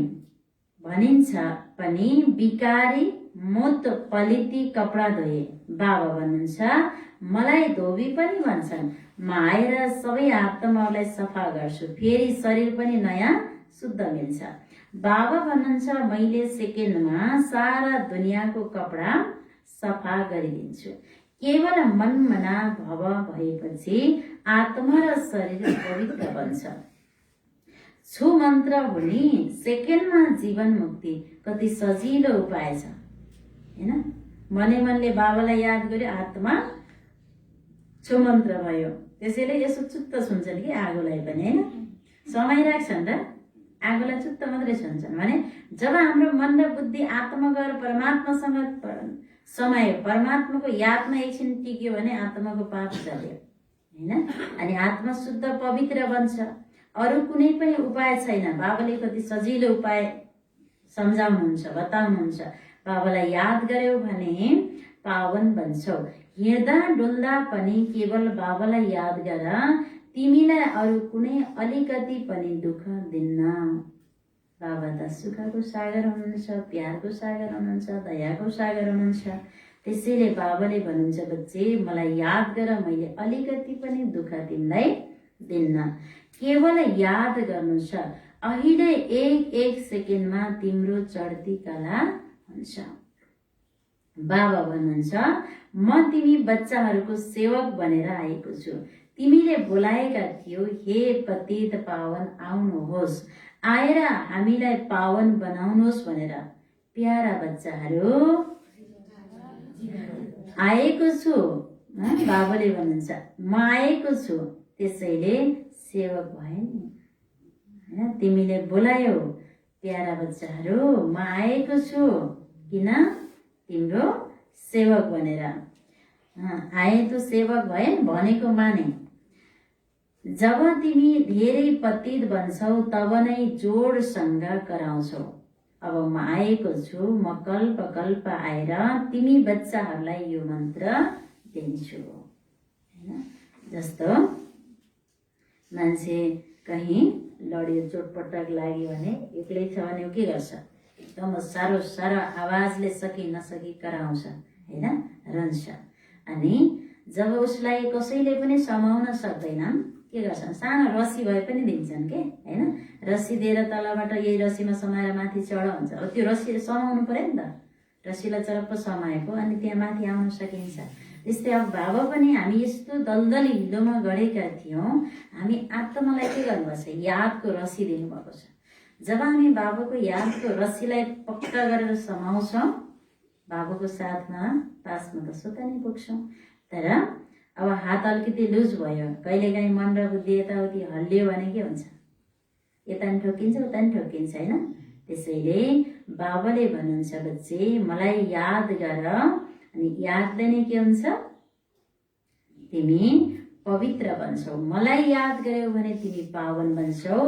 भनिन्छ पनि बिकारी मोत पलिती कपडा धोए। बाबा भन्नुहुन्छ मलाई धोबी पनि भन्छन्। म आएर सबै आत्माहरूलाई सफा गर्छु, फेरि शरीर पनि नयाँ शुद्ध मिल्छ। बाबा भन्नुहुन्छ मैले सेकेन्डमा सारा दुनियाँको कपडा सफा गरिदिन्छु। केवल मनमना भव भएपछि आत्मा र शरीर पवित्र बन्छ। छु मन्त्र हुने सेकेन्डमा जीवन मुक्ति। कति सजिलो उपाय छ हैन। मनले बाबालाई याद गर्यो, आत्मा छु मन्त्र भयो। त्यसैले यसो चुत्त सुन्छन् कि आगोलाई पनि हैन। समय राख्छन् र आगोलाई चुत्त मात्रै सुन्छन् भने जब हाम्रो मन र बुद्धि आत्मा गएर परमात्मासँग समय परमात्माको यादमा एकछिन टिक्यो भने आत्माको पाप जल्यो हैन। अनि आत्मा शुद्ध पवित्र बन्छ। अरू कुनै पनि उपाय छैन। बाबाले कति सजिलो उपाय सम्झाउनुहुन्छ, बताउनुहुन्छ। बाबालाई याद गर्यौ भने पावन बन्छौ। हिँड्दा डुल्दा पनि केवल बाबालाई याद गर, तिमीलाई अरू कुनै अलिकति पनि दुःख दिन्न। बाबा त सुखको सागर हुनुहुन्छ, प्यारको सागर हुनुहुन्छ, दयाको सागर हुनुहुन्छ। त्यसैले बाबाले भन्नुहुन्छ बच्चे मलाई याद गर, मैले अलिकति पनि दुःख तिमीलाई दिन्न। केवल याद गर्नु छ। अहिले एक सेकेन्डमा तिम्रो चढ्ती कला हुन्छ। बाबा भन्नुहुन्छ म तिमी बच्चाहरूको सेवक बनेर आएको छु। तिमीले बोलाएका थियौ हे पतित पावन आउनुहोस्, आएर हामीलाई पावन बनाउनुहोस् भनेर। प्यारा बच्चाहरू आएको छु। बाबाले भन्नुहुन्छ म आएको छु, त्यसैले सेवक भए नि। तिमीले बोलायौ प्यारा बच्चाहरू, म आएको छु किन? तिम्रो सेवक भनेर। आए त सेवक भए भनेको माने। जब तिमी धेरै पतित बन्छौ तब नै जोडसँग कराउँछौ। अब म आएको छु, म कल्प कल्प आएर तिमी बच्चाहरूलाई यो मन्त्र दिन्छु। जस्तो मान्छे कहीँ लड्यो चोटपटक लाग्यो भने एक्लै छ भने ऊ के गर्छ, एकदम साह्रो साह्रो आवाजले सकी नसकी कराउँछ होइन, रन्छ। अनि जब उसलाई कसैले पनि समाउन सक्दैनन् के गर्छन्, सानो रस्सी भए पनि दिन्छन् के होइन, रस्सी दिएर तलबाट यही रस्सीमा समाएर माथि चढ हुन्छ। अब त्यो रस्सीले समाउनु पर्यो नि त, रस्सीलाई चरप्प समाएको अनि त्यहाँ माथि आउन सकिन्छ। त्यस्तै अब बाबा पनि हामी यस्तो दलदली हिलोमा गढेका थियौँ, हामी आत्मालाई के गर्नुपर्छ, यादको रस्सी दिनुभएको छ। जब हामी बाबाको यादको रस्सीलाई पक्का गरेर समाउँछौँ बाबाको साथमा पासमा त स्वतः नै पुग्छौँ। तर अब हात अलिकति लुज भयो, कहिलेकाहीँ मन र बुद्धि यताउति हल्लियो भने के हुन्छ, यता नि ठोकिन्छ उता नि ठोकिन्छ होइन। त्यसैले बाबाले भन्नुहुन्छ बच्चे मलाई याद गर, अनि यादले नै के हुन्छ, तिमी पवित्र बन्छौ। मलाई याद गर्यौ भने तिमी पावन बन्छौ।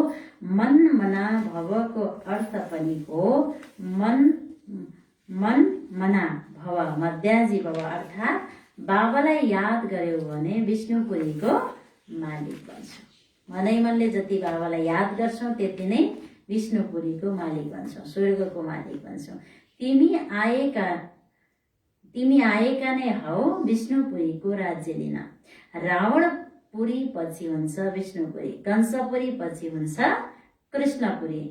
मन मना भवको अर्थ पनि हो मन मना भव मध्याजी भव, अर्थात् बाबालाई याद गर्यौ भने विष्णुपुरीको मालिक बन्छौ। मनै मनले जति बाबालाई याद गर्छौ त्यति नै विष्णुपुरीको मालिक बन्छौ, स्वर्गको मालिक बन्छौ। तिमी आएका नै हौ विष्णुपुरीको राज्य लिन। रावणपुरी पछि हुन्छ विष्णुपुरी, कंसपुरी पछि हुन्छ कृष्णपुरी।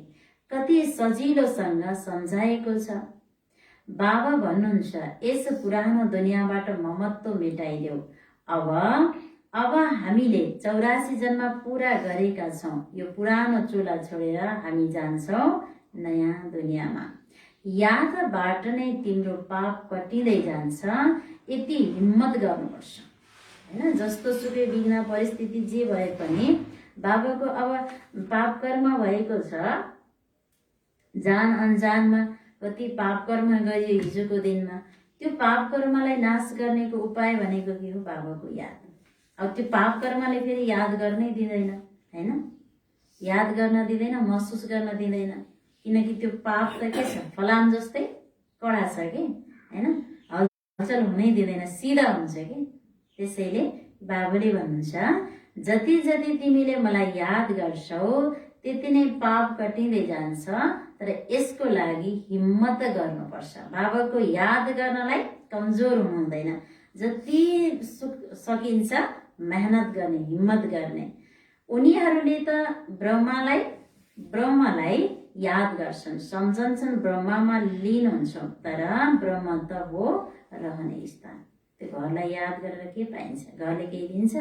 कति सजिलोसँग सम्झाएको छ। बाबा भन्नुहुन्छ यस पुरानो दुनियाँबाट ममत्व मेटाइदेऊ। अब हामीले 84 जन्म पूरा गरेका छौँ। यो पुरानो चोला छोडेर हामी जान्छौँ नयाँ दुनियाँमा। यादबाट नै तिम्रो पाप कटिँदै जान्छ। यति हिम्मत गर्नुपर्छ होइन। जस्तो सुकै बिघ्न परिस्थिति जे भए पनि बाबाको अब पाप कर्म भएको छ, जान अनजानमा कति पाप कर्म गरियो हिजोको दिनमा, त्यो पाप कर्मलाई नाश गर्नेको उपाय भनेको के हो, बाबाको याद। अब त्यो पाप कर्मले फेरि याद गर्नै दिँदैन होइन, याद गर्न दिँदैन, महसुस गर्न दिँदैन, किनकि त्यो पाप त के छ, फलाम जस्तै कडा छ कि होइन, हलचल हुनै दिँदैन, सिधा हुन्छ कि। त्यसैले बाबाले भन्नुहुन्छ जति जति तिमीले मलाई याद गर्छौ त्यति नै पाप कटिँदै जान्छ। तर यसको लागि हिम्मत गर्नुपर्छ। बाबाको याद गर्नलाई कमजोर हुनु हुँदैन, जति सकिन्छ मेहनत गर्ने, हिम्मत गर्ने। उनीहरूले त ब्रह्मलाई याद गर्छन्, सम्झन्छन्, ब्रह्ममा लीन हुन्छन्, तर ब्रह्म त हो रहने स्थान। त्यो घरलाई याद गरेर के पाइन्छ, घरले केही दिन्छ?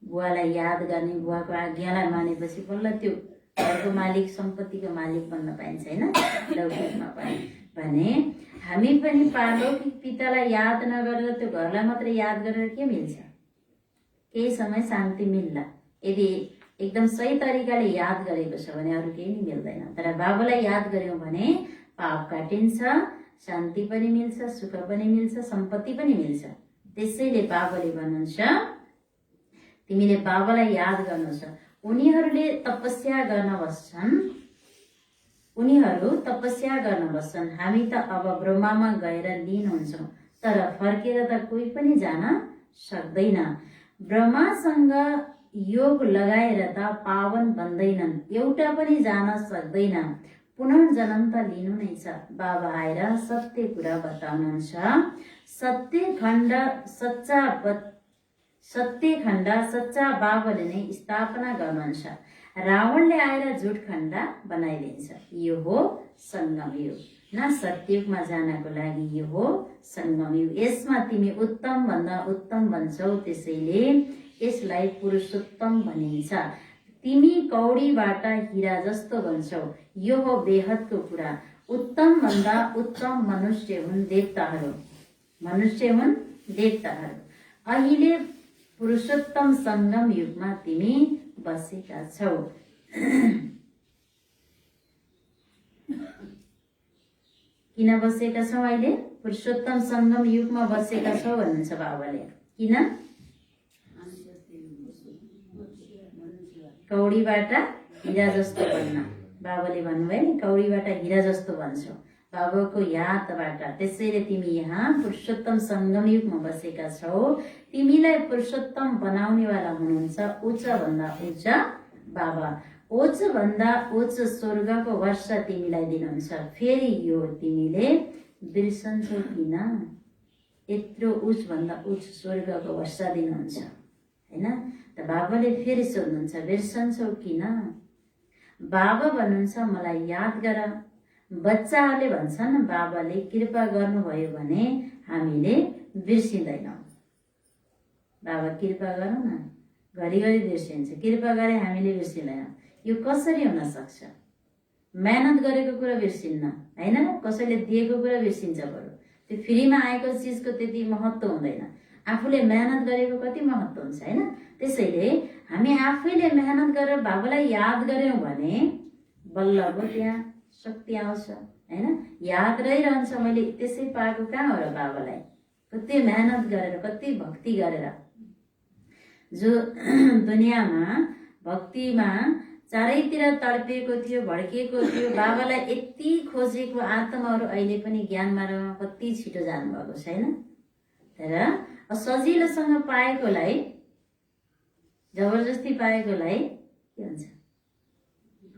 बुवालाई याद गर्ने, बुवाको आज्ञालाई मानेपछि बल्ल त्यो घरको मालिक, सम्पत्तिको मालिक बन्न पाइन्छ होइन, लौकिकमा पनि। भने हामी पनि पारलौकिक पितालाई याद नगरेर त्यो घरलाई मात्र याद गरेर के मिल्छ? केही समय शान्ति मिल्ला, यदि एकदम सही तरिकाले याद गरेको छ भने अरू केही नि मिल्दैन। तर बाबालाई याद गर्यौँ भने पाप काटिन्छ, शान्ति पनि मिल्छ, सुख पनि मिल्छ, सम्पत्ति पनि मिल्छ। त्यसैले बाबाले भन्नुहुन्छ तिमीले बाबालाई याद गर्नु छ। उनीहरू तपस्या गर्न बस्छन्, हामी त अब ब्रह्ममा गएर लीन हुन्छौँ, तर फर्केर त कोही पनि जान सक्दैन। ब्रह्मासँग योग लगाएर त पावन बन्दैनन्, एउटा पनि जान सक्दैन। पुनर्जन्म त लिनु नै छ। बाबा आएर सत्य कुरा बताउनुहुन्छ। सत्य खण्ड सच्चा बाबाले नै स्थापना गर्नुहुन्छ। रावणले आएर झुट खण्ड बनाइदिन्छ। यो हो सङ्गम युग। न सत्ययुगमा जानको लागि यो हो सङ्गम युग। यसमा तिमी उत्तम भन्दा उत्तम भन्छौ, त्यसैले यसलाई पुरुषोत्तम भनिन्छ। तिमी कौडीबाट हिरा जस्तो भन्छौ, यो हो बेहदको कुरा। उत्तम भन्दा उत्तम मनुष्य हुन् देवताहरू। अहिले पुरुषोत्तम सङ्गम युगमा तिमी बसेका छौ। किन बसेका छौ? अहिले पुरुषोत्तम सङ्गम युगमा बसेका छौ भन्नुहुन्छ बाबाले। किन? कौडीबाट हिरा जस्तो बन्न। बाबाले भन्नुभयो नि, कौडीबाट हिरा जस्तो भन्छौ बाबाको यादबाट। त्यसैले तिमी यहाँ पुरुषोत्तम सङ्गम युगमा बसेका छौ। तिमीलाई पुरुषोत्तम बनाउनेवाला हुनुहुन्छ, उच्च भन्दा उच्च बाबा उच्च भन्दा उच्च स्वर्गको वर्षा तिमीलाई दिनुहुन्छ, फेरि यो तिमीले बिर्सन्छौ किन? यत्रो उच्च भन्दा उच्च स्वर्गको वर्षा दिनुहुन्छ हैन? त बाबाले फेरि सोध्नुहुन्छ बिर्सन्छौ किन? बाबा भन्नुहुन्छ मलाई याद गर। बच्चाहरूले भन्छन् बाबाले कृपा गर्नुभयो भने हामीले बिर्सिँदैनौँ। बाबा कृपा गरौँ न, घरिघरि बिर्सिन्छ, कृपा गरे हामीले बिर्सिँदैनौँ। यो कसरी हुन सक्छ? मेहनत गरेको कुरा बिर्सिन्न हैन, कसैले दिएको कुरा बिर्सिन्छ। बरु त्यो फ्रीमा आएको चिजको त्यति महत्त्व हुँदैन, आफूले मेहनत गरेको कति महत्त्व हुन्छ हैन? त्यसैले हामी आफैले मेहनत गरेर बाबालाई याद गर्यौं भने बल्ल त्यहाँ शक्ति आउँछ हैन? याद रहिरहन्छ मैले त्यसै पाएको कहाँ हो र बाबालाई, कति मेहनत गरेर कति भक्ति गरेर। जो दुनियाँमा भक्तिमा चारैतिर तडपिएको थियो, भड्किएको थियो, बाबालाई यति खोजेको आत्माहरू अहिले पनि ज्ञान मार्गमा कति छिटो जानुभएको छैन? तर सजिलोसँग पाएकोलाई, जबरजस्ती पाएकोलाई के हुन्छ?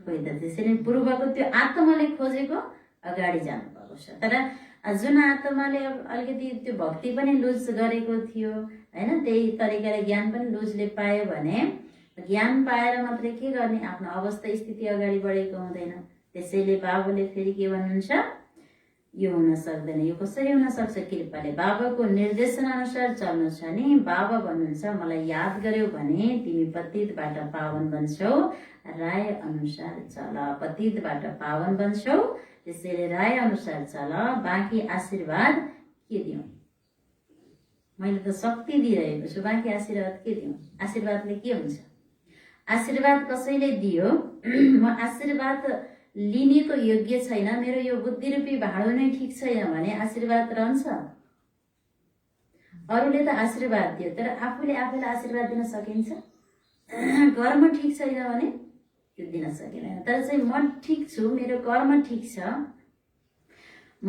खोइ त त्यसरी पूर्वको त्यो आत्माले खोजेको अगाडि जानुभएको छ। तर जुन आत्माले अलिकति त्यो भक्ति पनि लुज गरेको थियो हैन, त्यही तरिकाले ज्ञान पनि लुजले पायो भने ज्ञान पाएर मात्रै के गर्ने? आफ्नो अवस्था स्थिति अगाडि बढेको हुँदैन। त्यसैले बाबाले फेरि के भन्नुहुन्छ? यो हुन सक्दैन। यो कसरी हुन सक्छ? कृपाले बाबाको निर्देशन अनुसार चल्नु छ नि। बाबा भन्नुहुन्छ मलाई याद गर्यौ भने तिमी पतितबाट पावन बन्छौ, राय अनुसार चल। पतितबाट पावन बन्छौ, त्यसैले राय अनुसार चल। बाँकी आशीर्वाद के दिउँ? मैले त शक्ति दिइरहेको छु, बाँकी आशीर्वाद के दिउँ? आशीर्वादले के हुन्छ? आशीर्वाद कसैले दियो, म आशीर्वाद लिनेको योग्य छैन, मेरो यो बुद्धि रूपी भाँडो नै ठिक छैन भने आशीर्वाद रहन्छ? अरूले त आशीर्वाद दियो, तर आफूले आफूलाई आशीर्वाद दिन सकिन्छ? कर्म ठिक छैन भने त्यो दिन सकिँदैन। तर चाहिँ म ठिक छु, मेरो कर्म ठिक छ, म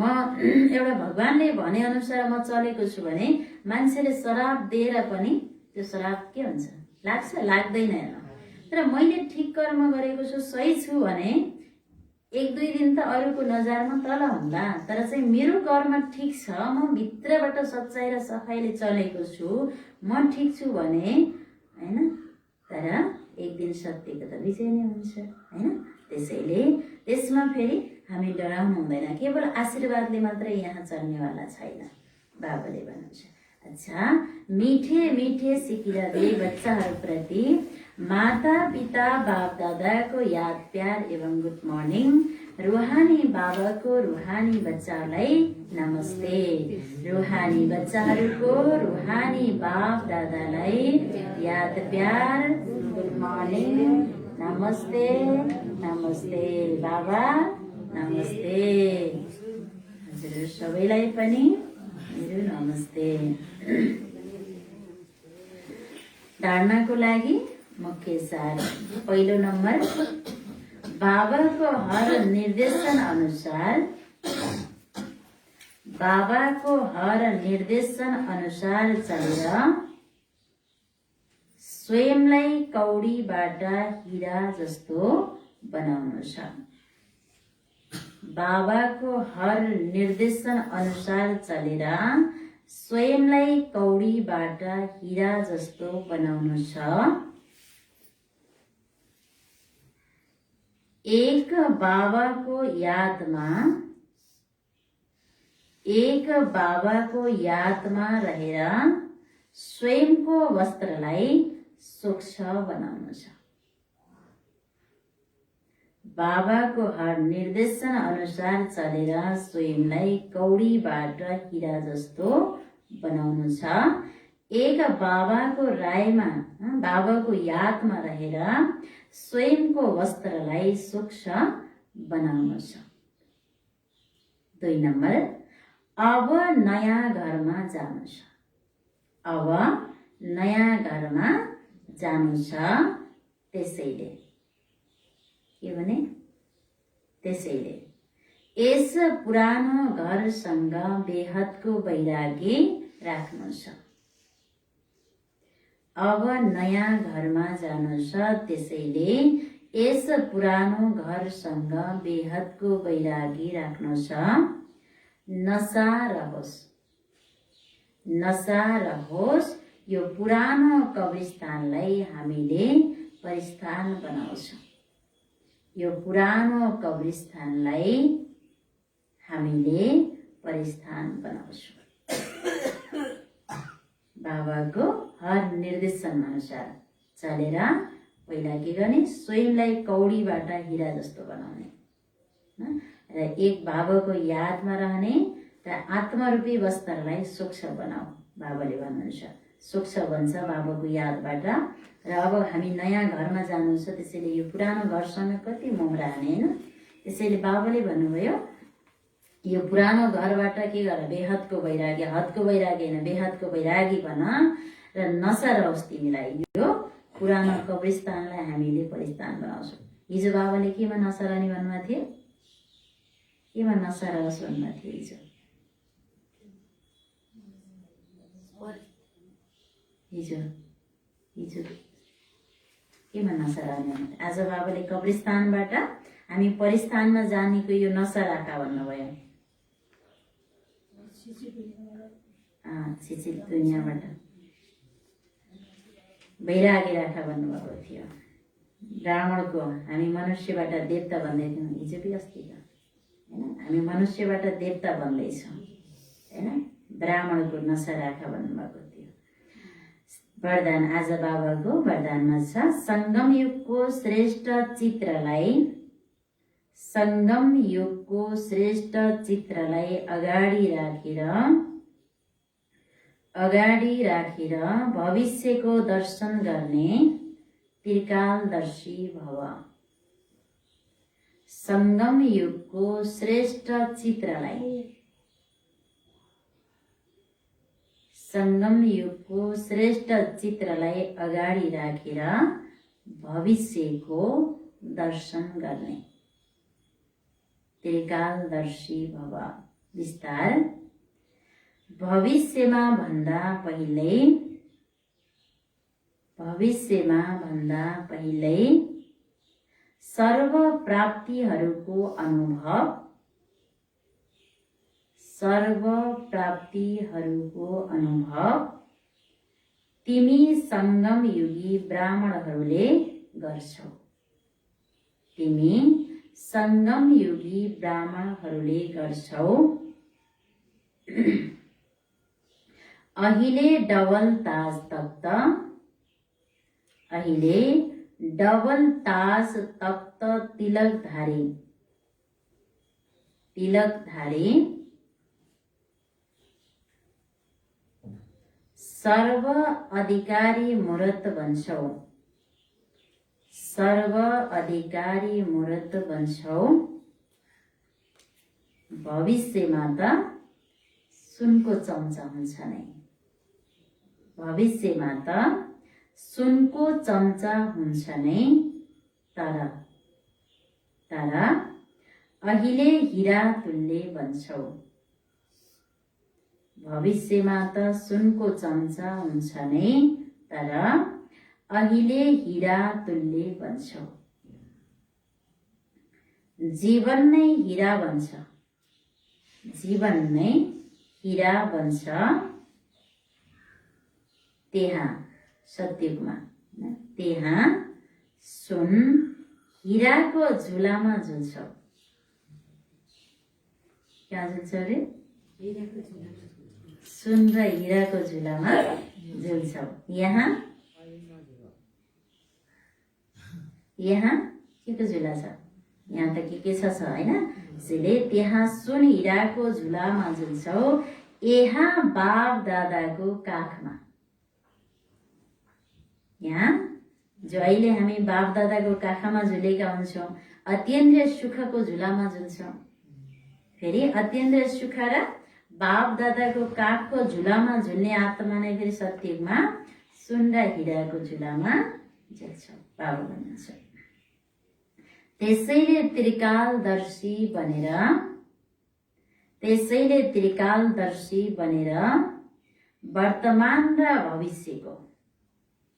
एउटा भगवानले भने अनुसार म चलेको छु भने मान्छेले श्राप दिएर पनि त्यो श्राप के हुन्छ? लाग्छ? लाग्दैन। तर मैले ठिक कर्म गरेको छु, सही छु भने एक दुई दिन त अरूको नजरमा तल हुँदा, तर चाहिँ मेरो कर्म ठिक छ, म भित्रबाट सच्चाइ र सफाइले चलेको छु, म ठिक छु भने हैन, तर एक दिन सत्यको त विजय नै हुन्छ हैन? त्यसैले त्यसमा फेरि हामी डराउनु हुँदैन। केवल आशीर्वादले मात्रै यहाँ चल्नेवाला छैन। बाबाले भन्नुहुन्छ अच्छा, मीठे मीठे सिकिरा दे बच्चाहरूप्रति माता पिता बाप दादाको याद प्यार एवं गुड मर्निङ। रूहानी बाबाको रूहानी बच्चालाई नमस्ते। रूहानी बच्चाहरूको रूहानी बाप दादालाई याद प्यार गुड मर्निङ, नमस्ते नमस्ते बाबा, नमस्ते। हजुर सबैलाई पनि मेरो नमस्ते। धारणाको लागि मुख्य सार। पहिलो नम्बर, बाबाको हर निर्देशन अनुसार चलेर स्वयंलाई कौडीबाट हीरा जस्तो बनाउनु छ। बाबाको हर निर्देशन अनुसार चलेर स्वयंलाई कौडीबाट हीरा जस्तो बनाउनु छ। एक बाबाको यादमा रहेर स्वयंको वस्त्रलाई स्वच्छ बनाउनु छ। बाबाको हर निर्देशन अनुसार चलेर स्वयंलाई कौडीबाट हीरा जस्तो बनाउनु छ। एक बाबाको यादमा रहेर स्वयंको वस्त्रलाई स्वच्छ बनाउनु छ। 2 नम्बर, अब नयाँ घरमा जानु छ। त्यसैले के भने? त्यसैले यस पुरानो घरसँग बेहदको वैरागी राख्नु छ। अब नयाँ घरमा जानु छ, त्यसैले यस पुरानो घरसँग बेहदको वैरागी राख्नु छ। नशा रहोस्, यो पुरानो कब्रिस्तानलाई हामीले परिस्थान बनाउँछौँ। यो पुरानो कब्रिस्तानलाई हामीले परिस्थान बनाउँछौँ। बाबाको हर निर्देशन अनुसार चलेर पहिला के गर्ने, स्वयंलाई कौडीबाट हिरा जस्तो बनाउने र एक बाबाको यादमा रहने र आत्मरूपी वस्त्रलाई स्वच्छ बनाऊ। बाबाले भन्नुहुन्छ स्वच्छ बन्छ बाबाको यादबाट। र अब हामी नयाँ घरमा जानु छ, त्यसैले यो पुरानो घरसँग कति मोहराने हैन। त्यसैले बाबाले भन्नुभयो यो पुरानो घरबाट के गर, बेहदको वैरागी, हदको वैरागी हैन, बेहदको वैरागी बन र नशा रहोस् तिमीलाई। यो पुरानो कब्रिस्तानलाई हामीले परिस्थान बनाउँछौँ। हिजो बाबाले केमा नशा रहने भन्नुभएको थियो, केमा नशा रहोस् भन्नुभएको थियो हिजो? हिजो केमा नशा रहने? आज बाबाले कब्रिस्तानबाट हामी परिस्थानमा जानेको यो नशा राखा भन्नुभयो। शिक्षित दुनियाँबाट वैरागी राखा भन्नुभएको थियो। ब्राह्मणको हामी मनुष्यबाट देवता भन्दै थियौँ हिजो कि अस्ति त हैन। हामी मनुष्यबाट देवता बन्दैछौँ हैन। ब्राह्मणको नशा राखा भन्नुभएको थियो। वरदान आज बाबाको वरदानमा छ, संगम युगको श्रेष्ठ चित्रलाई अगाडि राखेर भविष्यको दर्शन गर्ने त्रिकालदर्शी भव। संगम युगको श्रेष्ठ चित्रलाई अगाडि राखेर भविष्यको दर्शन गर्ने त्रिकालदर्शी भव। विस्तार भविष्यमा भन्दा पहिल्यै सर्व प्राप्तिहरूको अनुभव तिमी संगम युगी ब्राह्मणहरूले गर्छौ। अहिले डबल ताज तख्त तिलकधारी सर्व अधिकारी मूर्त बन्छौ। भविष्यमा त सुनको चम्चा हुन्छ नै। तर अहिले हीरा तुल्य बन्छौ। भविष्यमा त सुनको चम्चा हुन्छ नै, तर अहिले हीरा तुल्य बन्छौ। जीवन नै हीरा बन्छ। त्यहाँ सत्ययुगमा त्यहाँ सुन हीराको झुलामा झुल्छौ। क्या झुल्छ अरे? सुन र हीराको झुलामा झुल्छौ। यहाँ के को झुला छ? यहाँ त के छ हैन। त्यसैले त्यहाँ सुन हीराको झुलामा झुल्छौ। यहाँ बाप दादाको काखमा, यहाँ जो अहिले हामी बाप दादाको काखमा झुलेका हुन्छौँ, अत्यन्त सुखको झुलामा झुल्छौँ। फेरि अत्यन्त सुख र बाप दादाको काखको झुलामा झुल्ने आत्मा नै फेरि सत्ययुगमा सुन र हीराको झुलामा झुल्छ। बाबा भन्नुहुन्छ त्यसैले त्रिकालदर्शी बनेर वर्तमान र भविष्यको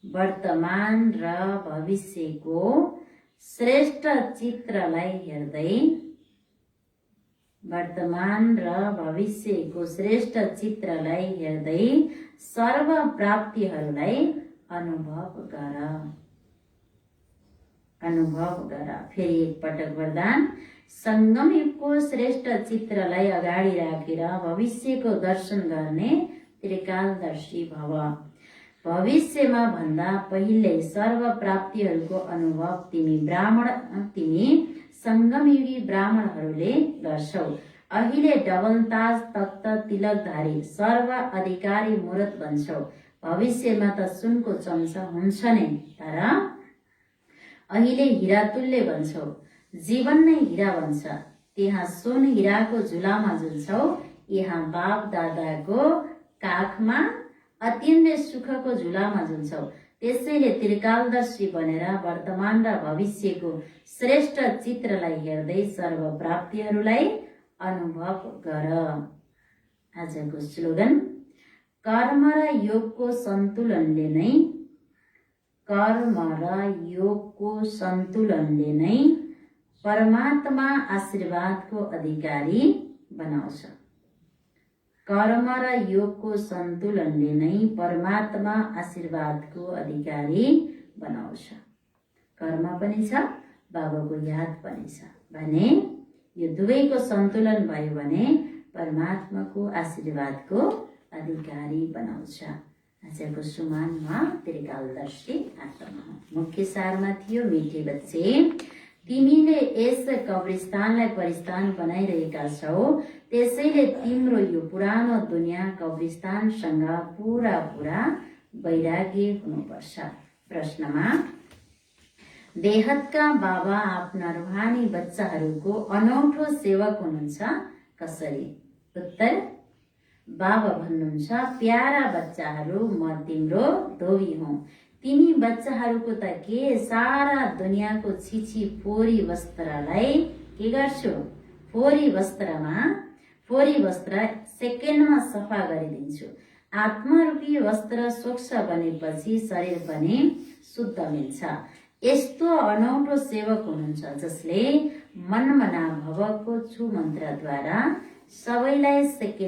वर्तमान र भविष्यको श्रेष्ठ चित्रलाई हेर्दै सर्व प्राप्तिहरूलाई अनुभव गर। फेरि एकपटक वरदान। संगम युगको श्रेष्ठ चित्रलाई अगाडि राखेर भविष्यको दर्शन गर्ने त्रिकालदर्शी भव। भविष्यमा भन्दा पहिले सर्व प्राप्तिहरूको अनुभव तिमी संगमयुगी ब्राह्मणहरूले गर्छौ। अहिले डबलताज तख्त तिलकधारी सर्व अधिकारी मूर्त बन्छौ। भविष्यमा त सुनको चम्चा हुन्छ नै, तर अहिले हिरा तुल्य बन्छौ। जीवन नै हिरा बन्छ। त्यहाँ सुन हिराको झुलामा झुल्छौ, यहाँ बाप दादाको काखमा अत्यन्त सुखको झुलामा झुल्छौ। त्यसैले त्रिकालदर्शी बनेर वर्तमान र भविष्यको श्रेष्ठ चित्रलाई हेर्दै सर्व प्राप्तिहरूलाई अनुभव गर। आजको स्लोगन, कर्म र योगको सन्तुलनले नै परमात्मा आशीर्वादको अधिकारी बनाउँछ। कर्म र योगको सन्तुलनले नै परमात्मा आशीर्वादको अधिकारी बनाउँछ। कर्म पनि छ, बाबाको याद पनि छ भने यो दुवैको सन्तुलन भयो भने परमात्माको आशीर्वादको अधिकारी बनाउँछ। आजको सुमानमा त्रिकालदर्शी आत्मा मुख्य सारमा थियो, मिठे बच्चे तिमीले यस कब्रिस्तानलाई परिस्तान बनाइरहेका छौ, त्यसैले तिम्रो यो पुरानो दुनियाँ कब्रिस्तानसँग पुरा वैराग्य हुनुपर्छ। प्रश्नमा, बेहदका बाबा आफ्ना रूहानी बच्चाहरूको अनौठो सेवक हुनुहुन्छ, कसरी? उत्तर, बाबा भन्नुहुन्छ, प्यारा बच्चाहरू, म तिम्रो धोबी हुँ। तिमी बच्चाहरूको त के सारा दुनियाँको छिछि फोरी वस्त्रलाई के गर्छु? फोरी वस्त्र सेकेन्डमा सफा गरिदिन्छु। आत्मारूपी वस्त्र स्वच्छ बनेपछि शरीर पनि शुद्ध मिल्छ। यस्तो अनौठो सेवक हुनुहुन्छ जसले मनमना भवको छु मन्त्रद्वारा सबैलाई सेकेन्ड